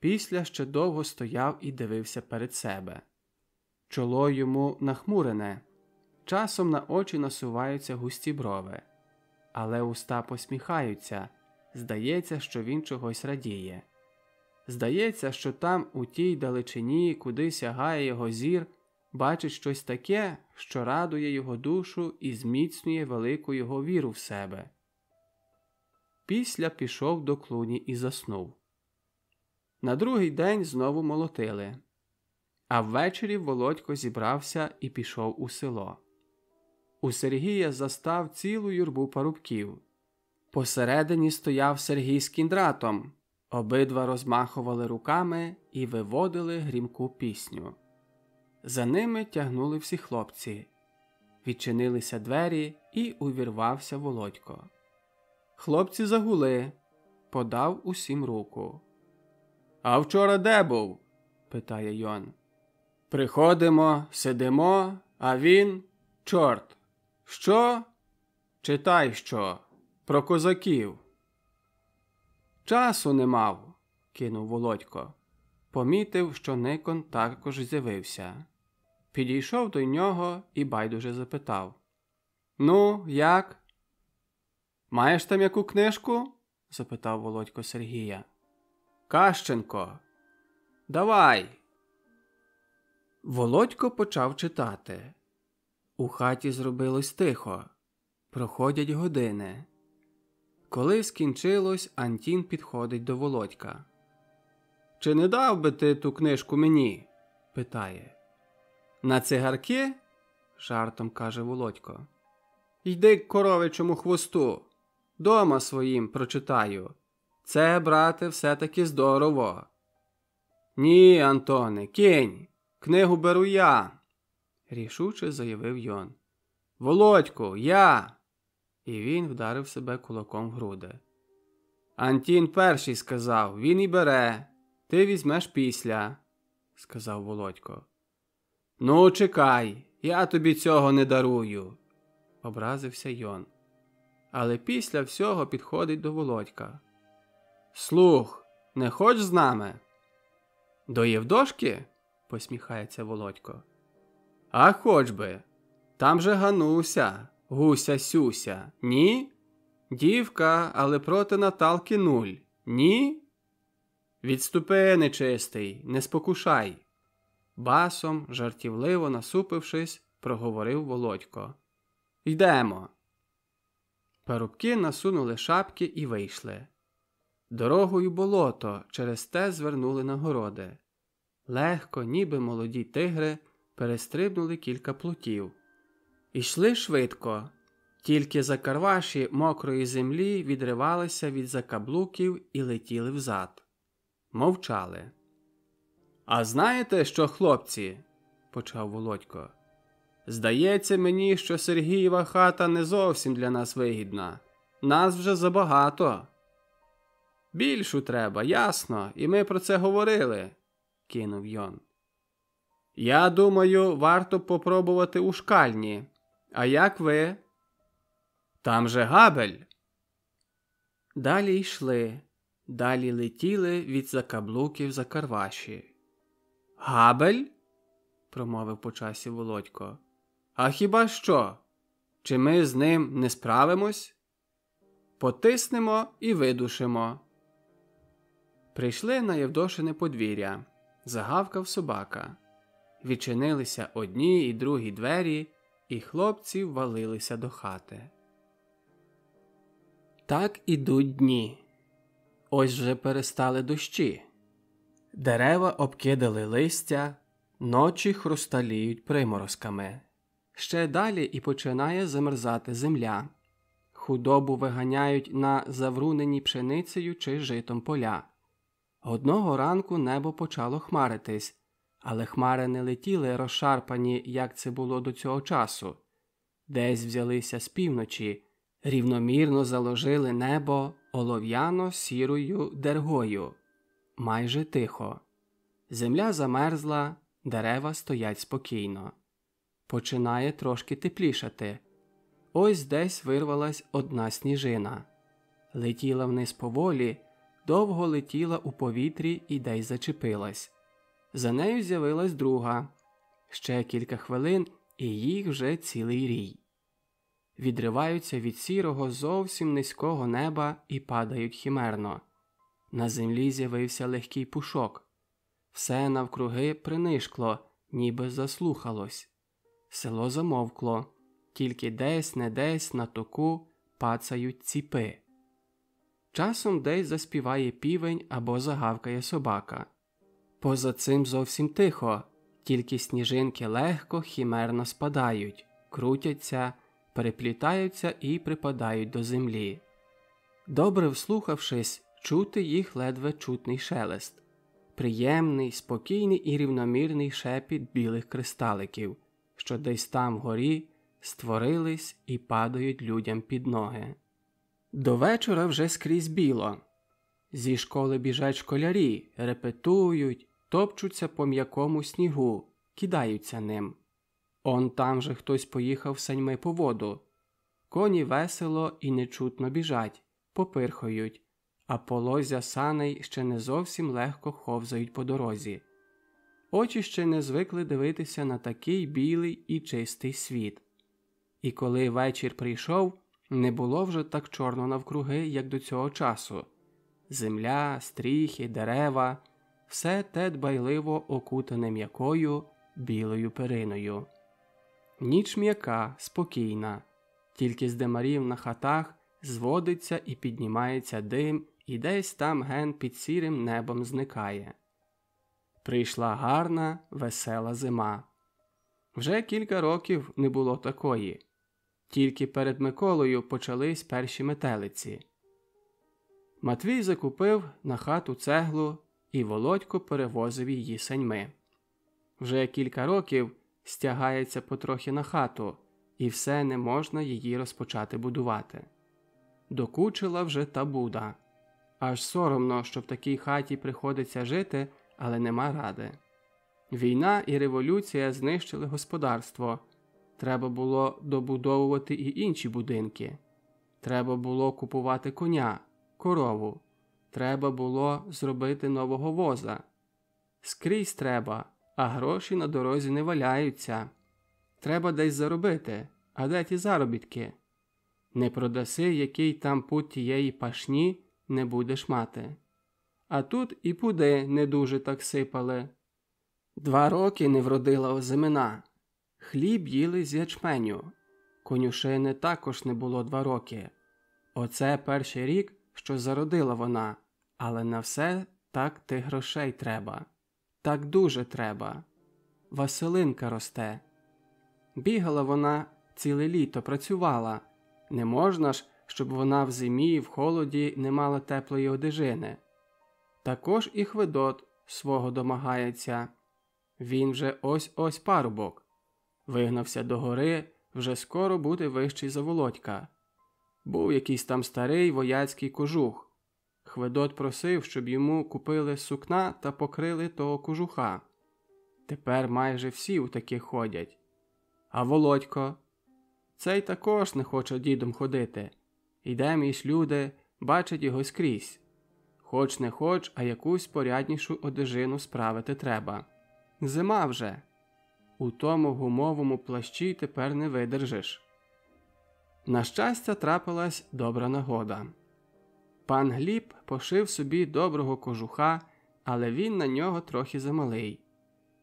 Після ще довго стояв і дивився перед себе. Чоло йому нахмурене, часом на очі насуваються густі брови, але уста посміхаються, здається, що він чогось радіє. Здається, що там у тій далечині, куди сягає його зір, бачить щось таке, що радує його душу і зміцнює велику його віру в себе. Після пішов до клуні і заснув. На другий день знову молотили. А ввечері Володько зібрався і пішов у село. У Сергія застав цілу юрбу парубків. Посередині стояв Сергій з Кіндратом. Обидва розмахували руками і виводили грімку пісню. За ними тягнули всі хлопці. Відчинилися двері і увірвався Володько. Хлопці загули. Подав усім руку. «А вчора де був?» – питає Йон. «Приходимо, сидимо, а він – чорт. Що? Читай що. Про козаків». «Часу не мав», – кинув Володько. Помітив, що Никон також з'явився. Підійшов до нього і байдуже запитав. «Ну, як?» «Маєш там яку книжку?» – запитав Володько Сергія. «Кащенко. Давай!» Володько почав читати. У хаті зробилось тихо. Проходять години. Коли скінчилось, Антін підходить до Володька. «Чи не дав би ти ту книжку мені?» – питає. «На цигарки?» – жартом каже Володько. «Йди к коровичому хвосту. Дома своїм прочитаю. Це, брате, все-таки здорово». «Ні, Антоне, кинь. Книгу беру я», – рішуче заявив Йон. «Володьку, я!» І він вдарив себе кулаком в груди. «Антін перший сказав, він і бере. Ти візьмеш після», – сказав Володько. «Ну, чекай, я тобі цього не дарую», – образився Йон. Але після всього підходить до Володька. «Слух, не хоч з нами?» «До Євдошки?» – посміхається Володько. «А хоч би. Там же Гануся, Гуся-Сюся. Ні? Дівка, але проти Наталки нуль. Ні? Відступи, нечистий, не спокушай!» Басом, жартівливо насупившись, проговорив Володько. «Йдемо!» Парубки насунули шапки і вийшли. Дорогою болото, через те звернули на городи. Легко, ніби молоді тигри, перестрибнули кілька плотів. Ішли швидко, тільки закарваші мокрої землі відривалися від закаблуків і летіли взад. Мовчали. «А знаєте що, хлопці?» – почав Володько. «Здається мені, що Сергієва хата не зовсім для нас вигідна. Нас вже забагато». «Більшу треба, ясно, і ми про це говорили», – кинув Йон. «Я думаю, варто попробувати у шкальні. А як ви?» «Там же Габель». Далі йшли, далі летіли від закаблуків закарваші. «Габель?» – промовив по часі Володько. «А хіба що? Чи ми з ним не справимось? Потиснемо і видушимо». Прийшли на Євдошине подвір'я. Загавкав собака. Відчинилися одні і другі двері, і хлопці ввалилися до хати. Так ідуть дні. Ось вже перестали дощі. Дерева обкидали листя, ночі хрусталіють приморозками. Ще далі і починає замерзати земля. Худобу виганяють на заврунені пшеницею чи житом поля. Одного ранку небо почало хмаритись, але хмари не летіли розшарпані, як це було до цього часу. Десь взялися з півночі, рівномірно заложили небо олов'яно-сірою дергою. Майже тихо. Земля замерзла, дерева стоять спокійно. Починає трошки теплішати. Ось десь вирвалась одна сніжина. Летіла вниз поволі, довго летіла у повітрі і десь зачепилась. За нею з'явилась друга. Ще кілька хвилин, і їх вже цілий рій. Відриваються від сірого, зовсім низького неба і падають химерно. На землі з'явився легкий пушок. Все навкруги принишкло, ніби заслухалось. Село замовкло, тільки десь-не десь на току пацають ціпи. Часом десь заспіває півень або загавкає собака. Поза цим зовсім тихо, тільки сніжинки легко, химерно спадають, крутяться, переплітаються і припадають до землі. Добре вслухавшись, чути їх ледве чутний шелест. Приємний, спокійний і рівномірний шепіт білих кристаликів, що десь там вгорі створились і падають людям під ноги. До вечора вже скрізь біло. Зі школи біжать школярі, репетують, топчуться по м'якому снігу, кидаються ним. Он там же хтось поїхав саньми по воду. Коні весело і нечутно біжать, попирхають, а полозя саней ще не зовсім легко ховзають по дорозі. Очі ще не звикли дивитися на такий білий і чистий світ. І коли вечір прийшов, не було вже так чорно навкруги, як до цього часу. Земля, стріхи, дерева – все те дбайливо окутане м'якою, білою периною. Ніч м'яка, спокійна, тільки з димарів на хатах зводиться і піднімається дим, і десь там ген під сірим небом зникає. Прийшла гарна, весела зима. Вже кілька років не було такої. Тільки перед Миколою почались перші метелиці. Матвій закупив на хату цеглу, і Володько перевозив її саньми. Вже кілька років стягається потрохи на хату, і все не можна її розпочати будувати. Докучила вже та буда. Аж соромно, що в такій хаті приходиться жити, але нема ради. Війна і революція знищили господарство. Треба було добудовувати і інші будинки. Треба було купувати коня, корову. Треба було зробити нового воза. Скрізь треба, а гроші на дорозі не валяються. Треба десь заробити, а де ті заробітки? Не продаси, який там пуд тієї пашні, не будеш мати. А тут і пуди не дуже так сипали. 2 роки не вродила озимина. Хліб їли з ячменю. Конюшини також не було 2 роки. Оце перший рік, що зародила вона, але на все так тих грошей треба. Так дуже треба. Василинка росте. Бігала вона ціле літо, працювала. Не можна ж, щоб вона в зимі, в холоді не мала теплої одежини. Також і Хведот свого домагається. Він вже ось-ось парубок. Вигнався до гори, вже скоро буде вищий за Володька. Був якийсь там старий вояцький кожух. Хведот просив, щоб йому купили сукна та покрили того кожуха. Тепер майже всі у таких ходять. А Володько? Цей також не хоче дідом ходити. Іде між люди, бачать його скрізь. Хоч не хоч, а якусь поряднішу одежину справити треба. Зима вже. У тому гумовому плащі тепер не видержиш. На щастя, трапилась добра нагода. Пан Гліб пошив собі доброго кожуха, але він на нього трохи замалий.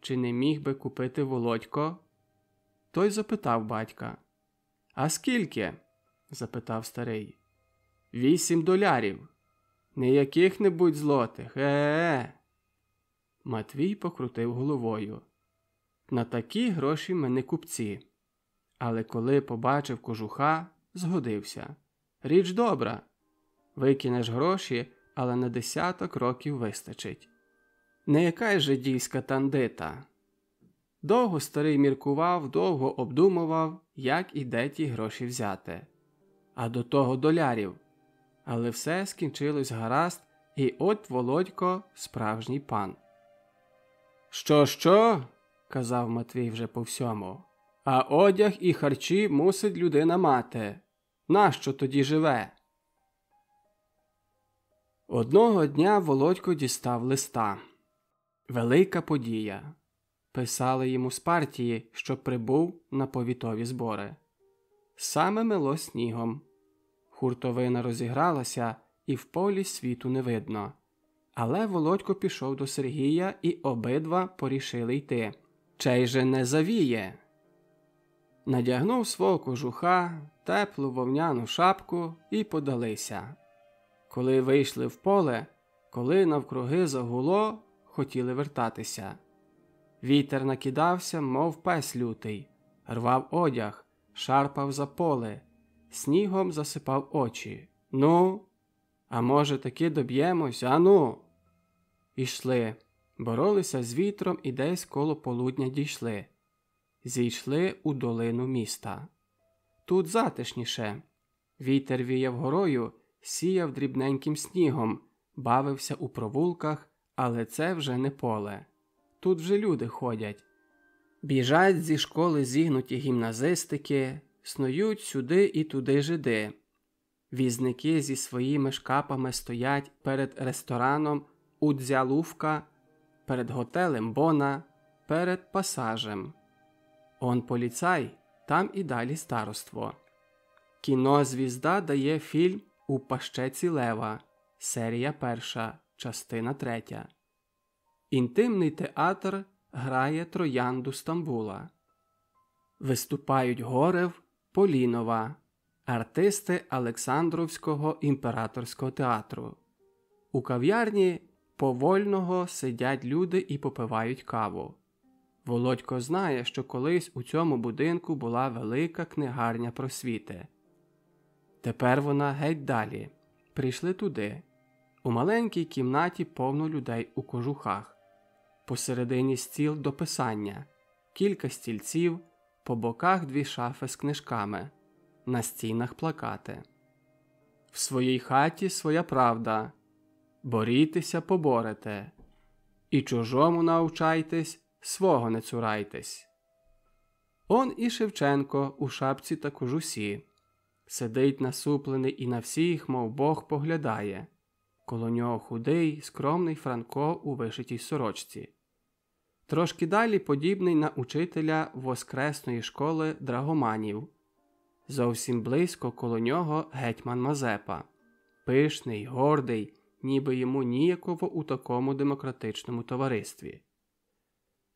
Чи не міг би купити Володько? Той запитав батька. «А скільки?» – запитав старий. $8. Не яких-небудь злотих, Матвій покрутив головою. На такі гроші ми не купці. Але коли побачив кожуха, згодився. Річ добра. Викинеш гроші, але на 10 років вистачить. Не якась жидівська тандита. Довго старий міркував, довго обдумував, як і де ті гроші взяти. А до того долярів. Але все скінчилось гаразд, і от Володько – справжній пан. «Що?» – казав Матвій вже по всьому. «А одяг і харчі мусить людина мати. Нащо тоді живе?» Одного дня Володько дістав листа. Велика подія. Писали йому з партії, що прибув на повітові збори. Саме мело снігом. Хуртовина розігралася, і в полі світу не видно. Але Володько пішов до Сергія, і обидва порішили йти. Чей же не завіє? Надягнув свого кожуха, теплу вовняну шапку і подалися. Коли вийшли в поле, коли навкруги загуло, хотіли вертатися. Вітер накидався, мов пес лютий, рвав одяг, шарпав за поле, снігом засипав очі. «Ну, а може таки доб'ємось, а ну!» Ішли, боролися з вітром і десь коло полудня дійшли. Зійшли у долину міста. Тут затишніше. Вітер віяв горою, сіяв дрібненьким снігом, бавився у провулках, але це вже не поле. Тут вже люди ходять. Біжать зі школи зігнуті гімназистики, снують сюди і туди жиди. Візники зі своїми шкапами стоять перед рестораном Удзялувка, перед готелем Бона, перед пасажем. Он поліцай, там і далі староство. Кіно «Звізда» дає фільм «У пащеці лева», серія 1, частина 3. Інтимний театр грає «Троянду Стамбула». Виступають Горев, Полінова, артисти Олександровського імператорського театру. У кав'ярні Повольного сидять люди і попивають каву. Володько знає, що колись у цьому будинку була велика книгарня просвіти. Тепер вона геть далі. Прийшли туди. У маленькій кімнаті повно людей у кожухах. Посередині стіл до писання, кілька стільців, по боках 2 шафи з книжками, на стінах плакати. В своїй хаті своя правда, борітеся поборете, і чужому навчайтесь, свого не цурайтесь. Он і Шевченко у шапці та кожусі. Сидить насуплений і на всіх, мов Бог, поглядає. Коло нього худий, скромний Франко у вишитій сорочці. Трошки далі подібний на учителя воскресної школи драгоманів. Зовсім близько коло нього гетьман Мазепа. Пишний, гордий, ніби йому ніяково у такому демократичному товаристві.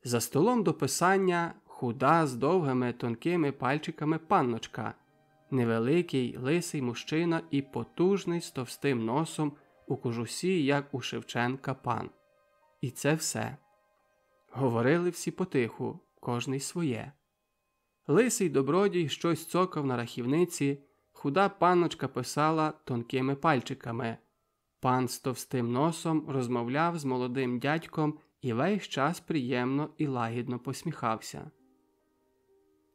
За столом до писання худа з довгими тонкими пальчиками панночка, невеликий лисий мужчина і потужний з товстим носом у кожусі, як у Шевченка, пан. І це все. Говорили всі потиху, кожний своє. Лисий добродій щось цокав на рахівниці, худа панночка писала тонкими пальчиками. Пан з товстим носом розмовляв з молодим дядьком і весь час приємно і лагідно посміхався.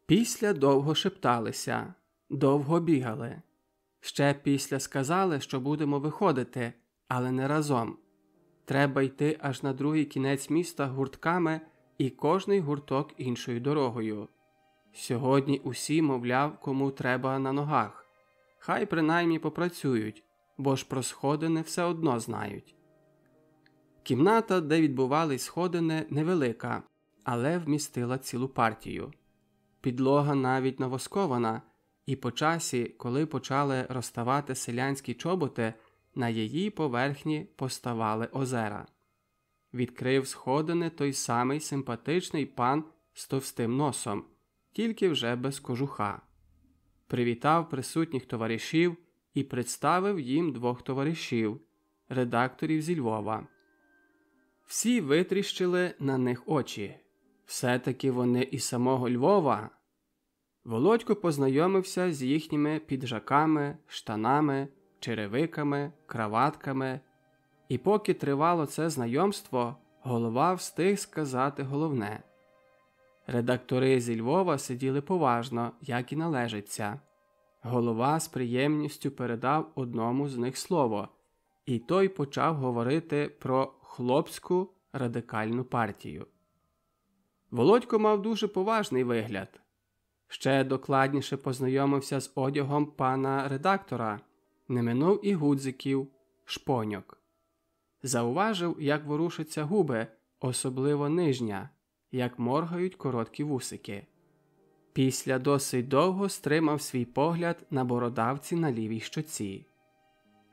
Після довго шепталися, довго бігали. Ще після сказали, що будемо виходити, але не разом. Треба йти аж на другий кінець міста гуртками і кожний гурток іншою дорогою. Сьогодні усі, мовляв, кому треба на ногах. Хай принаймні попрацюють, бо ж про сходини все одно знають. Кімната, де відбувались сходини, невелика, але вмістила цілу партію. Підлога навіть навоскована, і по часі, коли почали розставати селянські чоботи, на її поверхні поставали озера. Відкрив сходини той самий симпатичний пан з товстим носом, тільки вже без кожуха. Привітав присутніх товаришів і представив їм 2 товаришів, редакторів зі Львова. Всі витріщили на них очі. Все-таки вони із самого Львова. Володько познайомився з їхніми піджаками, штанами, черевиками, краватками, І поки тривало це знайомство, голова встиг сказати головне. Редактори зі Львова сиділи поважно, як і належиться. Голова з приємністю передав одному з них слово, і той почав говорити про хлопську радикальну партію. Володько мав дуже поважний вигляд. Ще докладніше познайомився з одягом пана редактора, не минув і гудзиків, шпоньок. Зауважив, як ворушаться губи, особливо нижня, як моргають короткі вусики. Після досить довго стримав свій погляд на бородавці на лівій щоці.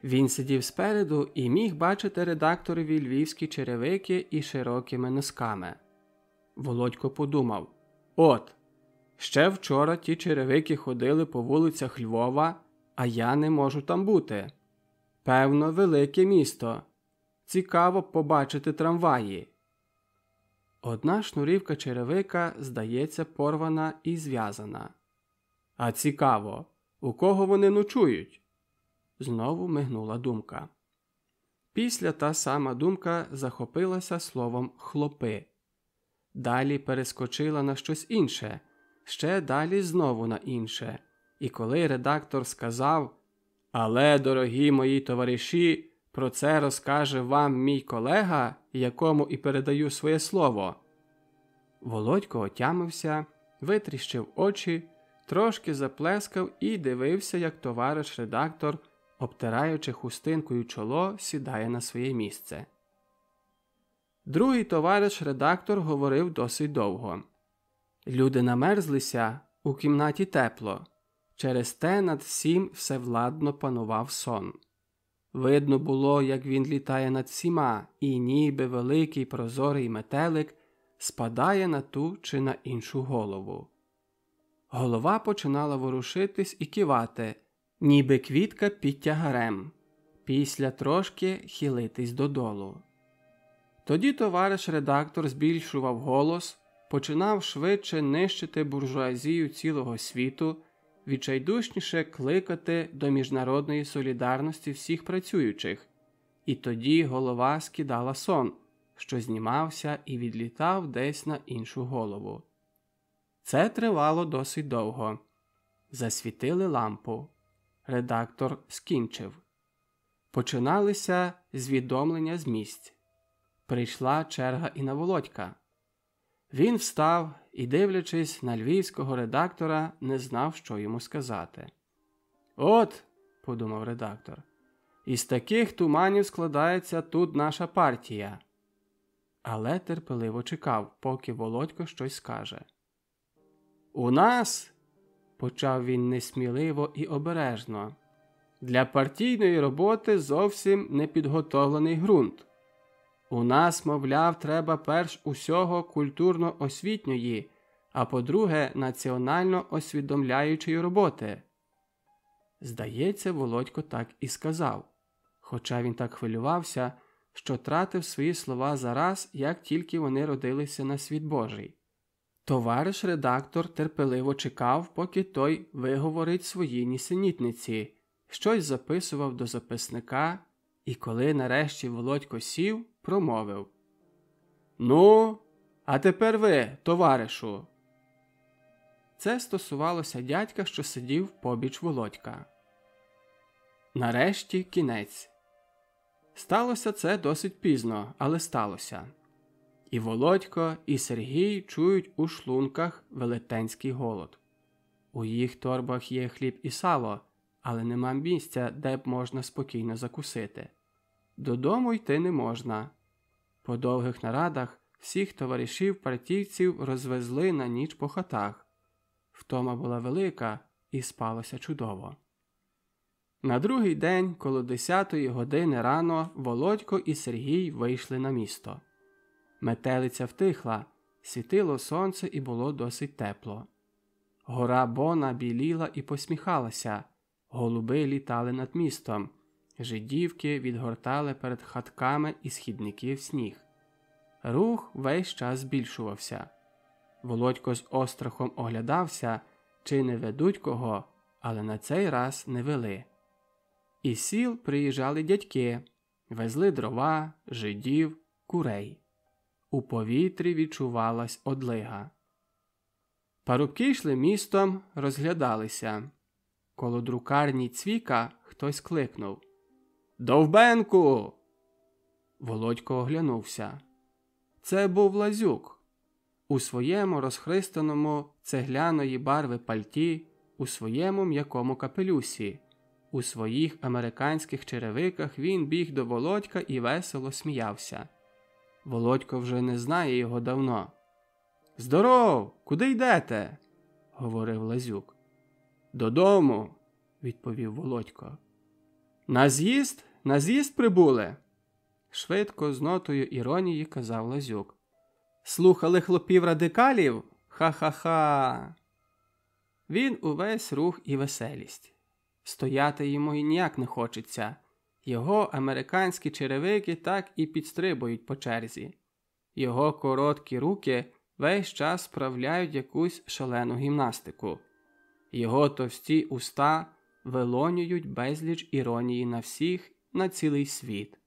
Він сидів спереду і міг бачити редакторові львівські черевики і широкими носками. Володько подумав: от, ще вчора ті черевики ходили по вулицях Львова, а я не можу там бути. Певно, велике місто. Цікаво побачити трамваї. Одна шнурівка черевика, здається, порвана і зв'язана. А цікаво, у кого вони ночують? Знову мигнула думка. Після та сама думка захопилася словом «хлопи». Далі перескочила на щось інше, ще далі знову на інше. І коли редактор сказав: «Але, дорогі мої товариші, про це розкаже вам мій колега, якому і передаю своє слово». Володько отямився, витріщив очі, трошки заплескав і дивився, як товариш-редактор, обтираючи хустинкою чоло, сідає на своє місце. Другий товариш-редактор говорив досить довго. Люди намерзлися, у кімнаті тепло. Через те над всім всевладно панував сон. Видно було, як він літає над всіма, і ніби великий прозорий метелик спадає на ту чи на іншу голову. Голова починала ворушитись і кивати, ніби квітка під тягарем, після трошки хилитись додолу. Тоді товариш-редактор збільшував голос, починав швидше нищити буржуазію цілого світу, відчайдушніше кликати до міжнародної солідарності всіх працюючих, і тоді голова скидала сон, що знімався і відлітав десь на іншу голову. Це тривало досить довго. Засвітили лампу. Редактор скінчив. Починалися звідомлення з місць. Прийшла черга і на Володька. Він встав і, дивлячись на львівського редактора, не знав, що йому сказати. «От», – подумав редактор, – «із таких туманів складається тут наша партія». Але терпеливо чекав, поки Володько щось скаже. «У нас», – почав він несміливо і обережно, – «для партійної роботи зовсім непідготовлений ґрунт. У нас, мовляв, треба перш усього культурно-освітньої, а по-друге, національно-освідомляючої роботи». Здається, Володько так і сказав, хоча він так хвилювався, що тратив свої слова зараз, як тільки вони родилися на світ Божий. Товариш-редактор терпеливо чекав, поки той виговорить свої нісенітниці, щось записував до записника, і коли нарешті Володько сів, промовив: «Ну, а тепер ви, товаришу». Це стосувалося дядька, що сидів побіч Володька. Нарешті кінець. Сталося це досить пізно, але сталося. І Володько, і Сергій чують у шлунках велетенський голод. У їх торбах є хліб і сало, але нема місця, де б можна спокійно закусити. Додому йти не можна. По довгих нарадах всіх товаришів-партійців розвезли на ніч по хатах. Втома була велика і спалося чудово. На другий день, коло 10-ї години рано, Володько і Сергій вийшли на місто. Метелиця втихла, світило сонце і було досить тепло. Гора Бона біліла і посміхалася, голуби літали над містом, жидівки відгортали перед хатками і східників сніг. Рух весь час збільшувався. Володько з острахом оглядався, чи не ведуть кого, але на цей раз не вели. Із сіл приїжджали дядьки, Везли дрова, жидів, курей. У повітрі відчувалась одлига. Парубки йшли містом, розглядалися. Коло друкарні Цвіка хтось кликнув: «Довбенку!» Володько оглянувся. Це був Лазюк. У своєму розхристаному цегляної барви пальті, у своєму м'якому капелюсі, у своїх американських черевиках він біг до Володька і весело сміявся. Володько вже не знає його давно. «Здоров! Куди йдете?» – говорив Лазюк. «Додому», – відповів Володько. «На з'їзд? На з'їзд прибули?» Швидко, з нотою іронії казав Лазюк. «Слухали хлопів-радикалів? Ха-ха-ха!» Він увесь рух і веселість. Стояти йому і ніяк не хочеться. Його американські черевики так і підстрибують по черзі. Його короткі руки весь час справляють якусь шалену гімнастику. Його товсті уста вилонюють безліч іронії на всіх, на цілий світ.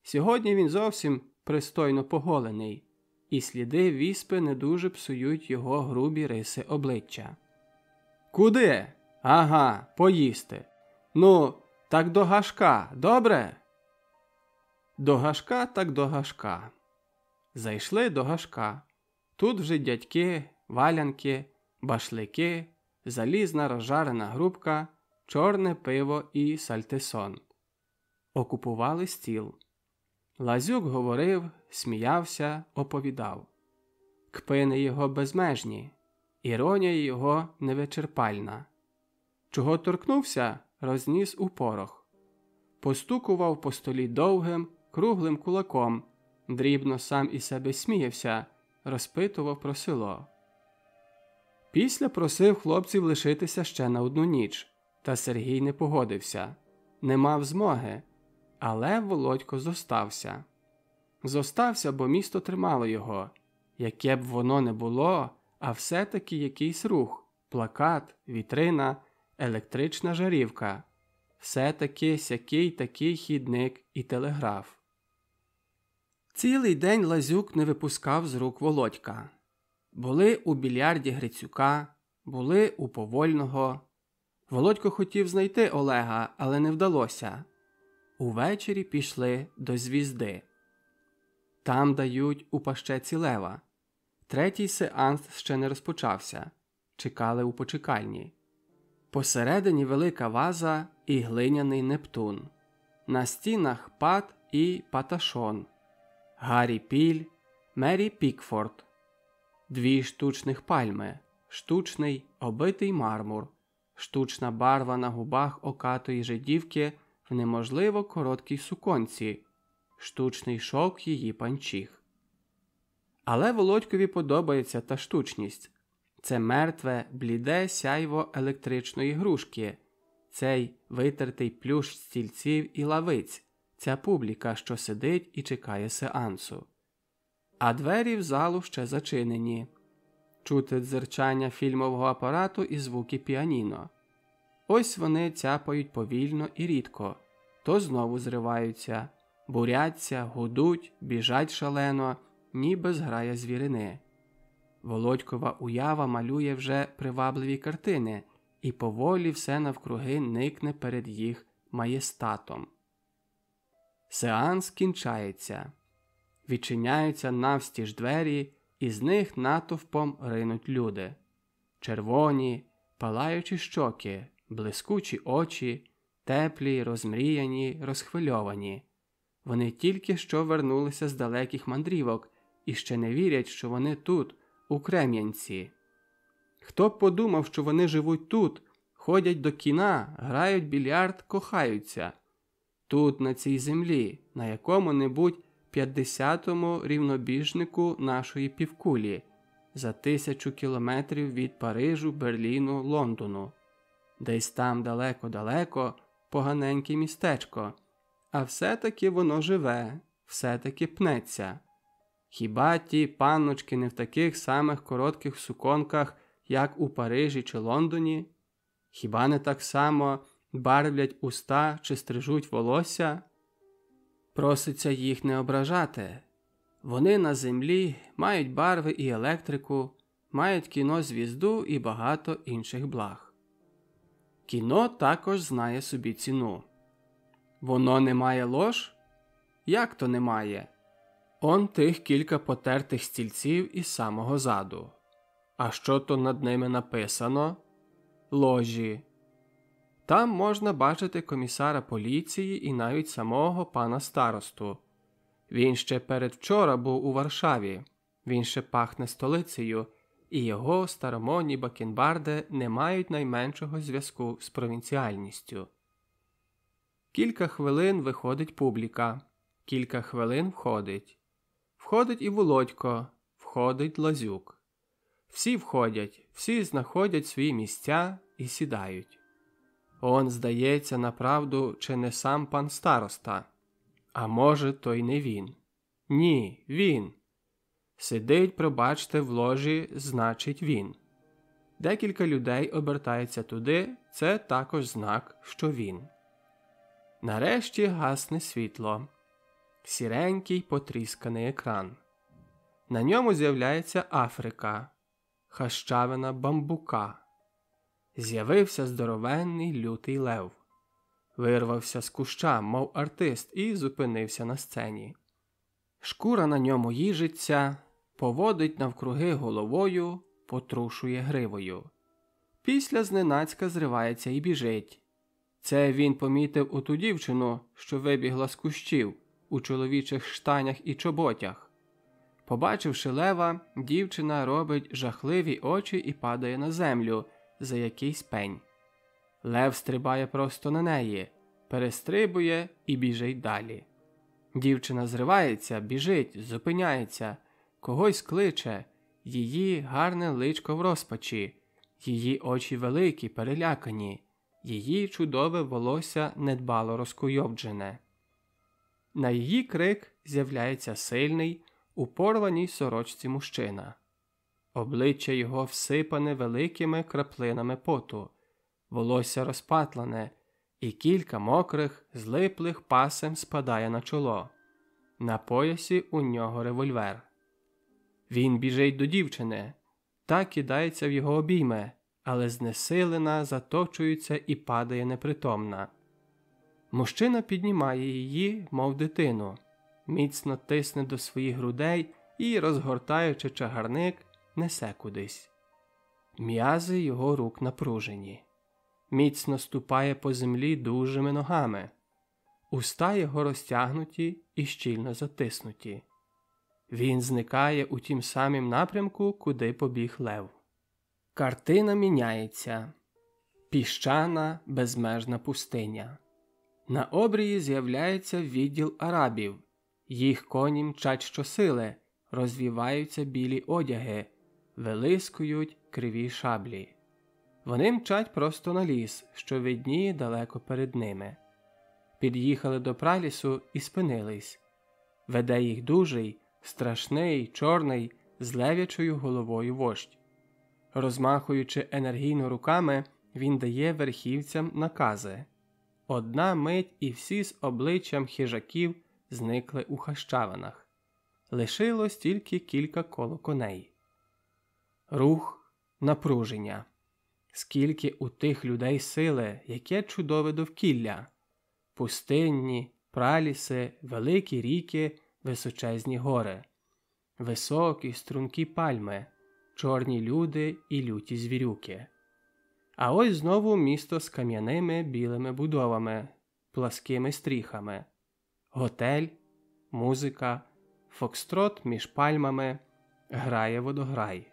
Сьогодні він зовсім пристойно поголений, і сліди віспи не дуже псують його грубі риси обличчя. «Куди? Ага, поїсти. Ну, так до Гашка, добре?» До Гашка так до Гашка. Зайшли до Гашка. Тут вже дядьки, валянки, башлики, залізна розжарена грубка, чорне пиво і сальтисон. Окупували стіл. Лазюк говорив, сміявся, оповідав. Кпини його безмежні, іронія його невичерпальна. Чого торкнувся, розніс у порох. Постукував по столі довгим, круглим кулаком, дрібно сам із себе сміявся, розпитував про село. Після просив хлопців лишитися ще на одну ніч, та Сергій не погодився, не мав змоги, але Володько зостався. Зостався, бо місто тримало його. Яке б воно не було, а все-таки якийсь рух, плакат, вітрина, електрична жарівка. Все-таки сякий такий хідник і телеграф. Цілий день Лазюк не випускав з рук Володька. Були у більярді Грицюка, були у Повольного. Володько хотів знайти Олега, але не вдалося. Увечері пішли до Звізди. Там дають у пащеці лева. Третій сеанс ще не розпочався. Чекали у почекальні. Посередині велика ваза і глиняний Нептун. На стінах Пат і Паташон. Гаррі Піль, Мері Пікфорд. Дві штучних пальми, штучний обитий мармур, штучна барва на губах окатої жидівки в неможливо короткій суконці, штучний шовк її панчіх. Але Володькові подобається та штучність. Це мертве, бліде сяйво електричної грушки, цей витертий плющ стільців і лавиць, ця публіка, що сидить і чекає сеансу. А двері в залу ще зачинені. Чути дзерчання фільмового апарату і звуки піаніно. Ось вони цяпають повільно і рідко, то знову зриваються, буряться, гудуть, біжать шалено, ніби зграя звірини. Володькова уява малює вже привабливі картини, і поволі все навкруги никне перед їх маєстатом. Сеанс кінчається. Відчиняються навстіж двері, і з них натовпом ринуть люди. Червоні, палаючі щоки, блискучі очі, теплі, розмріяні, розхвильовані. Вони тільки що вернулися з далеких мандрівок і ще не вірять, що вони тут, у Крем'янці. Хто б подумав, що вони живуть тут, ходять до кіна, грають більярд, кохаються. Тут, на цій землі, на якому-небудь 50-му рівнобіжнику нашої півкулі, за 1000 кілометрів від Парижу, Берліну, Лондону. Десь там далеко-далеко поганеньке містечко, а все-таки воно живе, все-таки пнеться. Хіба ті панночки не в таких самих коротких суконках, як у Парижі чи Лондоні? Хіба не так само барвлять уста чи стрижуть волосся? Проситься їх не ображати. Вони на землі мають барви і електрику, мають кінозвізду і багато інших благ. Кіно також знає собі ціну. Воно не має лож? Як то не має? Он тих кілька потертих стільців із самого заду. А що то над ними написано? Ложі. Там можна бачити комісара поліції і навіть самого пана старосту. Він ще передвчора був у Варшаві, він ще пахне столицею, і його старомодні бакенбарди не мають найменшого зв'язку з провінціальністю. Кілька хвилин виходить публіка, кілька хвилин входить. Входить і Володько, входить Лазюк. Всі входять, всі знаходять свої місця і сідають. Он, здається, направду, чи не сам пан староста. А може, то й не він. Ні, він. Сидить, пробачте, в ложі, значить він. Декілька людей обертається туди, це також знак, що він. Нарешті гасне світло. Сіренький потрісканий екран. На ньому з'являється Африка, хащавина бамбука. З'явився здоровенний лютий лев. Вирвався з куща, мов артист, і зупинився на сцені. Шкура на ньому їжиться, поводить навкруги головою, потрушує гривою. Після зненацька зривається і біжить. Це він помітив оту дівчину, що вибігла з кущів, у чоловічих штанях і чоботях. Побачивши лева, дівчина робить жахливі очі і падає на землю за якийсь пень. Лев стрибає просто на неї, перестрибує і біжить далі. Дівчина зривається, біжить, зупиняється, когось кличе, її гарне личко в розпачі, її очі великі, перелякані, її чудове волосся недбало розкуйовджене. На її крик з'являється сильний, у порваній сорочці мужчина. Обличчя його всипане великими краплинами поту, волосся розпатлене, і кілька мокрих, злиплих пасем спадає на чоло. На поясі у нього револьвер. Він біжить до дівчини, та кидається в його обійми, але знесилена, заточується і падає непритомна. Мужчина піднімає її, мов дитину, міцно тисне до своїх грудей і, розгортаючи чагарник, несе кудись. М'язи його рук напружені. Міцно ступає по землі дужими ногами. Уста його розтягнуті і щільно затиснуті. Він зникає у тім самім напрямку, куди побіг лев. Картина міняється. Піщана, безмежна пустиня. На обрії з'являється відділ арабів. Їх коні мчать щосили, розвіваються білі одяги, вилискують криві шаблі. Вони мчать просто на ліс, що видніє далеко перед ними. Під'їхали до пралісу і спинились. Веде їх дужий, страшний, чорний, з лев'ячою головою вождь. Розмахуючи енергійно руками, він дає верхівцям накази. Одна мить і всі з обличчям хижаків зникли у хащавинах. Лишилось тільки кілька коло коней. Рух, напруження. Скільки у тих людей сили, яке чудове довкілля. Пустинні, праліси, великі ріки, височезні гори. Високі, стрункі пальми, чорні люди і люті звірюки. А ось знову місто з кам'яними білими будовами, пласкими стріхами. Готель, музика, фокстрот між пальмами, грає водограй.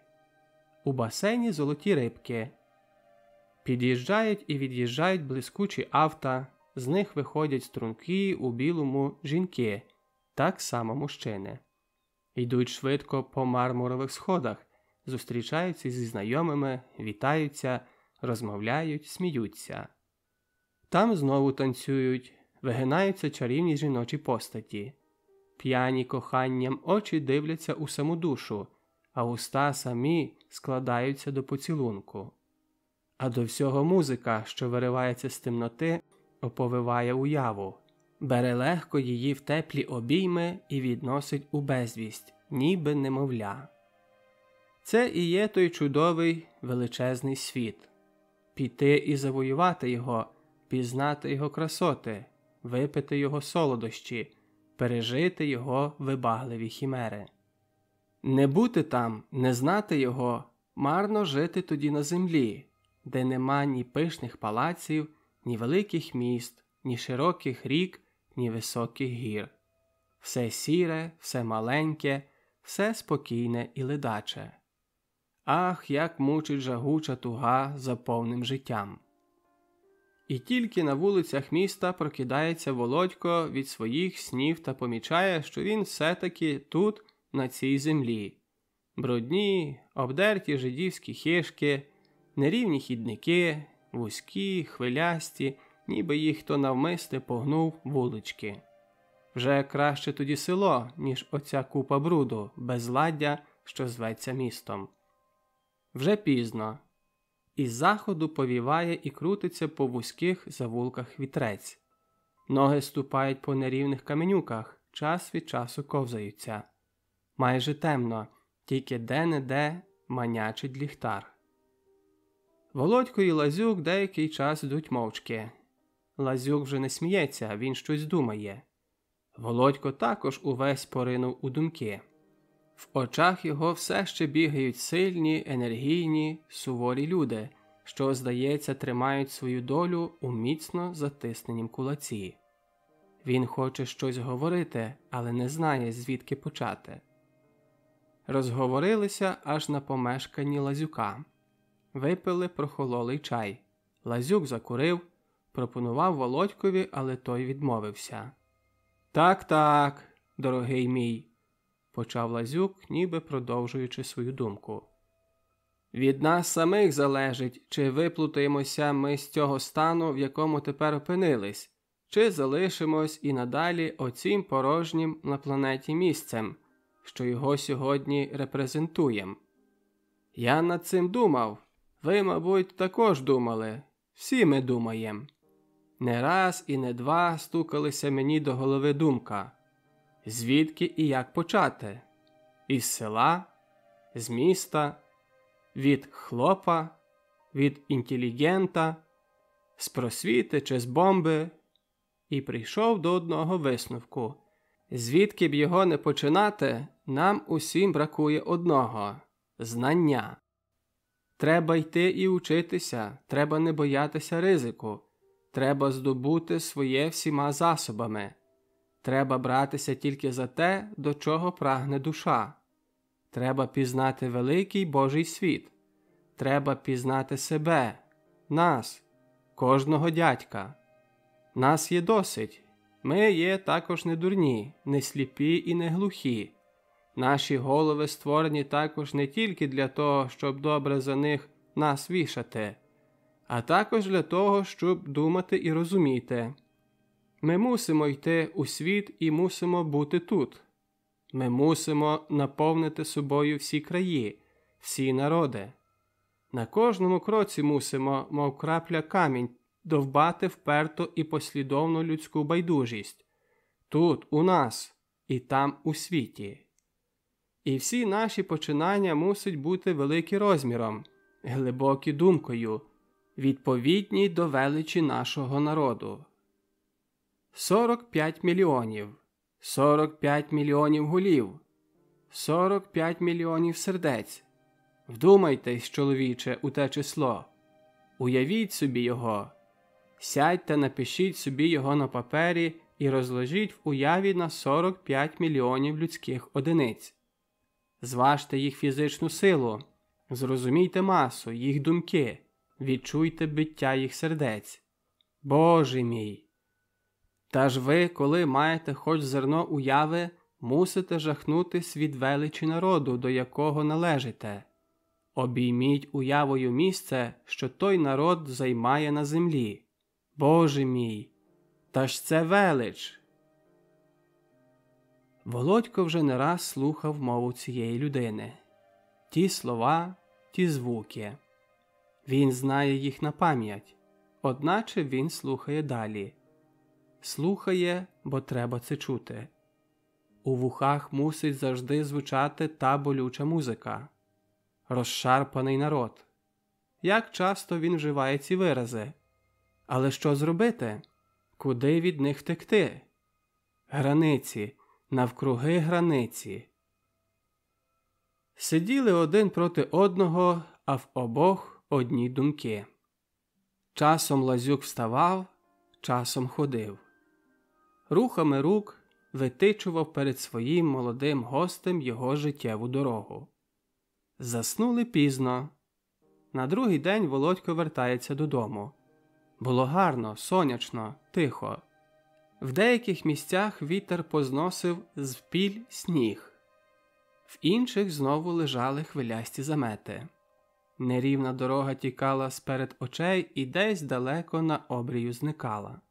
У басейні золоті рибки. Під'їжджають і від'їжджають блискучі авто, з них виходять стрункі у білому жінки, так само мужчини. Йдуть швидко по мармурових сходах, зустрічаються зі знайомими, вітаються, розмовляють, сміються. Там знову танцюють, вигинаються чарівні жіночі постаті. П'яні коханням очі дивляться у саму душу, а уста самі складаються до поцілунку. А до всього музика, що виривається з темноти, оповиває уяву. бере легко її в теплі обійми і відносить у безвість, ніби немовля. Це і є той чудовий величезний світ. Піти і завоювати його, пізнати його красоти, випити його солодощі, пережити його вибагливі хімери. Не бути там, не знати його, марно жити тоді на землі, де нема ні пишних палаців, ні великих міст, ні широких рік, ні високих гір. Все сіре, все маленьке, все спокійне і ледаче. Ах, як мучить жагуча туга за повним життям. І тільки на вулицях міста прокидається Володько від своїх снів та помічає, що він все-таки тут, на цій землі. Брудні, обдерті жидівські хижки, нерівні хідники, вузькі, хвилясті, ніби їх хто навмисне погнув вулички. Вже краще тоді село, ніж оця купа бруду, безладдя, що зветься містом. Вже пізно. Із заходу повіває і крутиться по вузьких завулках вітрець. Ноги ступають по нерівних каменюках, час від часу ковзаються. Майже темно, тільки де-не-де манячить ліхтар. Володько і Лазюк деякий час йдуть мовчки. Лазюк вже не сміється, він щось думає. Володько також увесь поринув у думки. В очах його все ще бігають сильні, енергійні, суворі люди, що, здається, тримають свою долю у міцно затисненім кулаці. Він хоче щось говорити, але не знає, звідки почати. Розговорилися аж на помешканні Лазюка. Випили прохололий чай. Лазюк закурив, пропонував Володькові, але той відмовився. «Так, дорогий мій», – почав Лазюк, ніби продовжуючи свою думку. «Від нас самих залежить, чи виплутаємося ми з цього стану, в якому тепер опинились, чи залишимось і надалі оцім порожнім на планеті місцем, що його сьогодні репрезентуємо. Я над цим думав, ви, мабуть, також думали, всі ми думаємо. Не раз і не два стукалися мені до голови думка. Звідки і як почати? Із села? З міста? Від хлопа? Від інтелігента? З просвіти чи з бомби? І прийшов до одного висновку. Звідки б його не починати, нам усім бракує одного – знання. Треба йти і учитися, треба не боятися ризику, треба здобути своє всіма засобами. Треба братися тільки за те, до чого прагне душа. Треба пізнати великий Божий світ. Треба пізнати себе, нас, кожного дядька. Нас є досить. Ми є також не дурні, не сліпі і не глухі. Наші голови створені також не тільки для того, щоб добре за них нас вішати, а також для того, щоб думати і розуміти. Ми мусимо йти у світ і мусимо бути тут. Ми мусимо наповнити собою всі краї, всі народи. На кожному кроці мусимо, мов крапля камінь, довбати вперту і послідовну людську байдужість. Тут, у нас, і там, у світі. І всі наші починання мусять бути великі розміром, глибокі думкою, відповідні до величі нашого народу. 45 мільйонів, 45 мільйонів голів, 45 мільйонів сердець. Вдумайтесь, чоловіче, у те число. Уявіть собі його. Сядьте, напишіть собі його на папері і розложіть в уяві на 45 мільйонів людських одиниць. Зважте їх фізичну силу, зрозумійте масу, їх думки, відчуйте биття їх сердець. Боже мій! Та ж ви, коли маєте хоч зерно уяви, мусите жахнутись від величі народу, до якого належите. Обійміть уявою місце, що той народ займає на землі. Боже мій! Та ж це велич! Володько вже не раз слухав мову цієї людини. Ті слова, ті звуки. Він знає їх на пам'ять, одначе він слухає далі. слухає, бо треба це чути. У вухах мусить завжди звучати та болюча музика. Розшарпаний народ. Як часто він вживає ці вирази? Але що зробити? Куди від них втекти? Границі, навкруги границі. Сиділи один проти одного, а в обох одні думки. Часом Лазюк вставав, часом ходив. Рухами рук витичував перед своїм молодим гостем його життєву дорогу. Заснули пізно. На другий день Володько вертається додому. Було гарно, сонячно, тихо. В деяких місцях вітер позносив з піль сніг. В інших знову лежали хвилясті замети. Нерівна дорога тікала сперед очей і десь далеко на обрію зникала.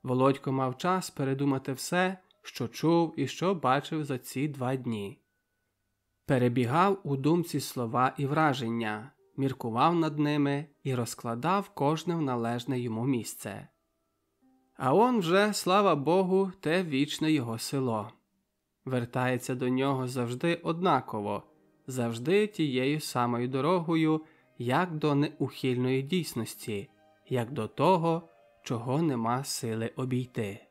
Володько мав час передумати все, що чув і що бачив за ці 2 дні. Перебігав у думці слова і враження, міркував над ними і розкладав кожне в належне йому місце. А он вже, слава Богу, те вічне його село. Вертається до нього завжди однаково, завжди тією самою дорогою, як до неухильної дійсності, як до того, чого нема сили обійти.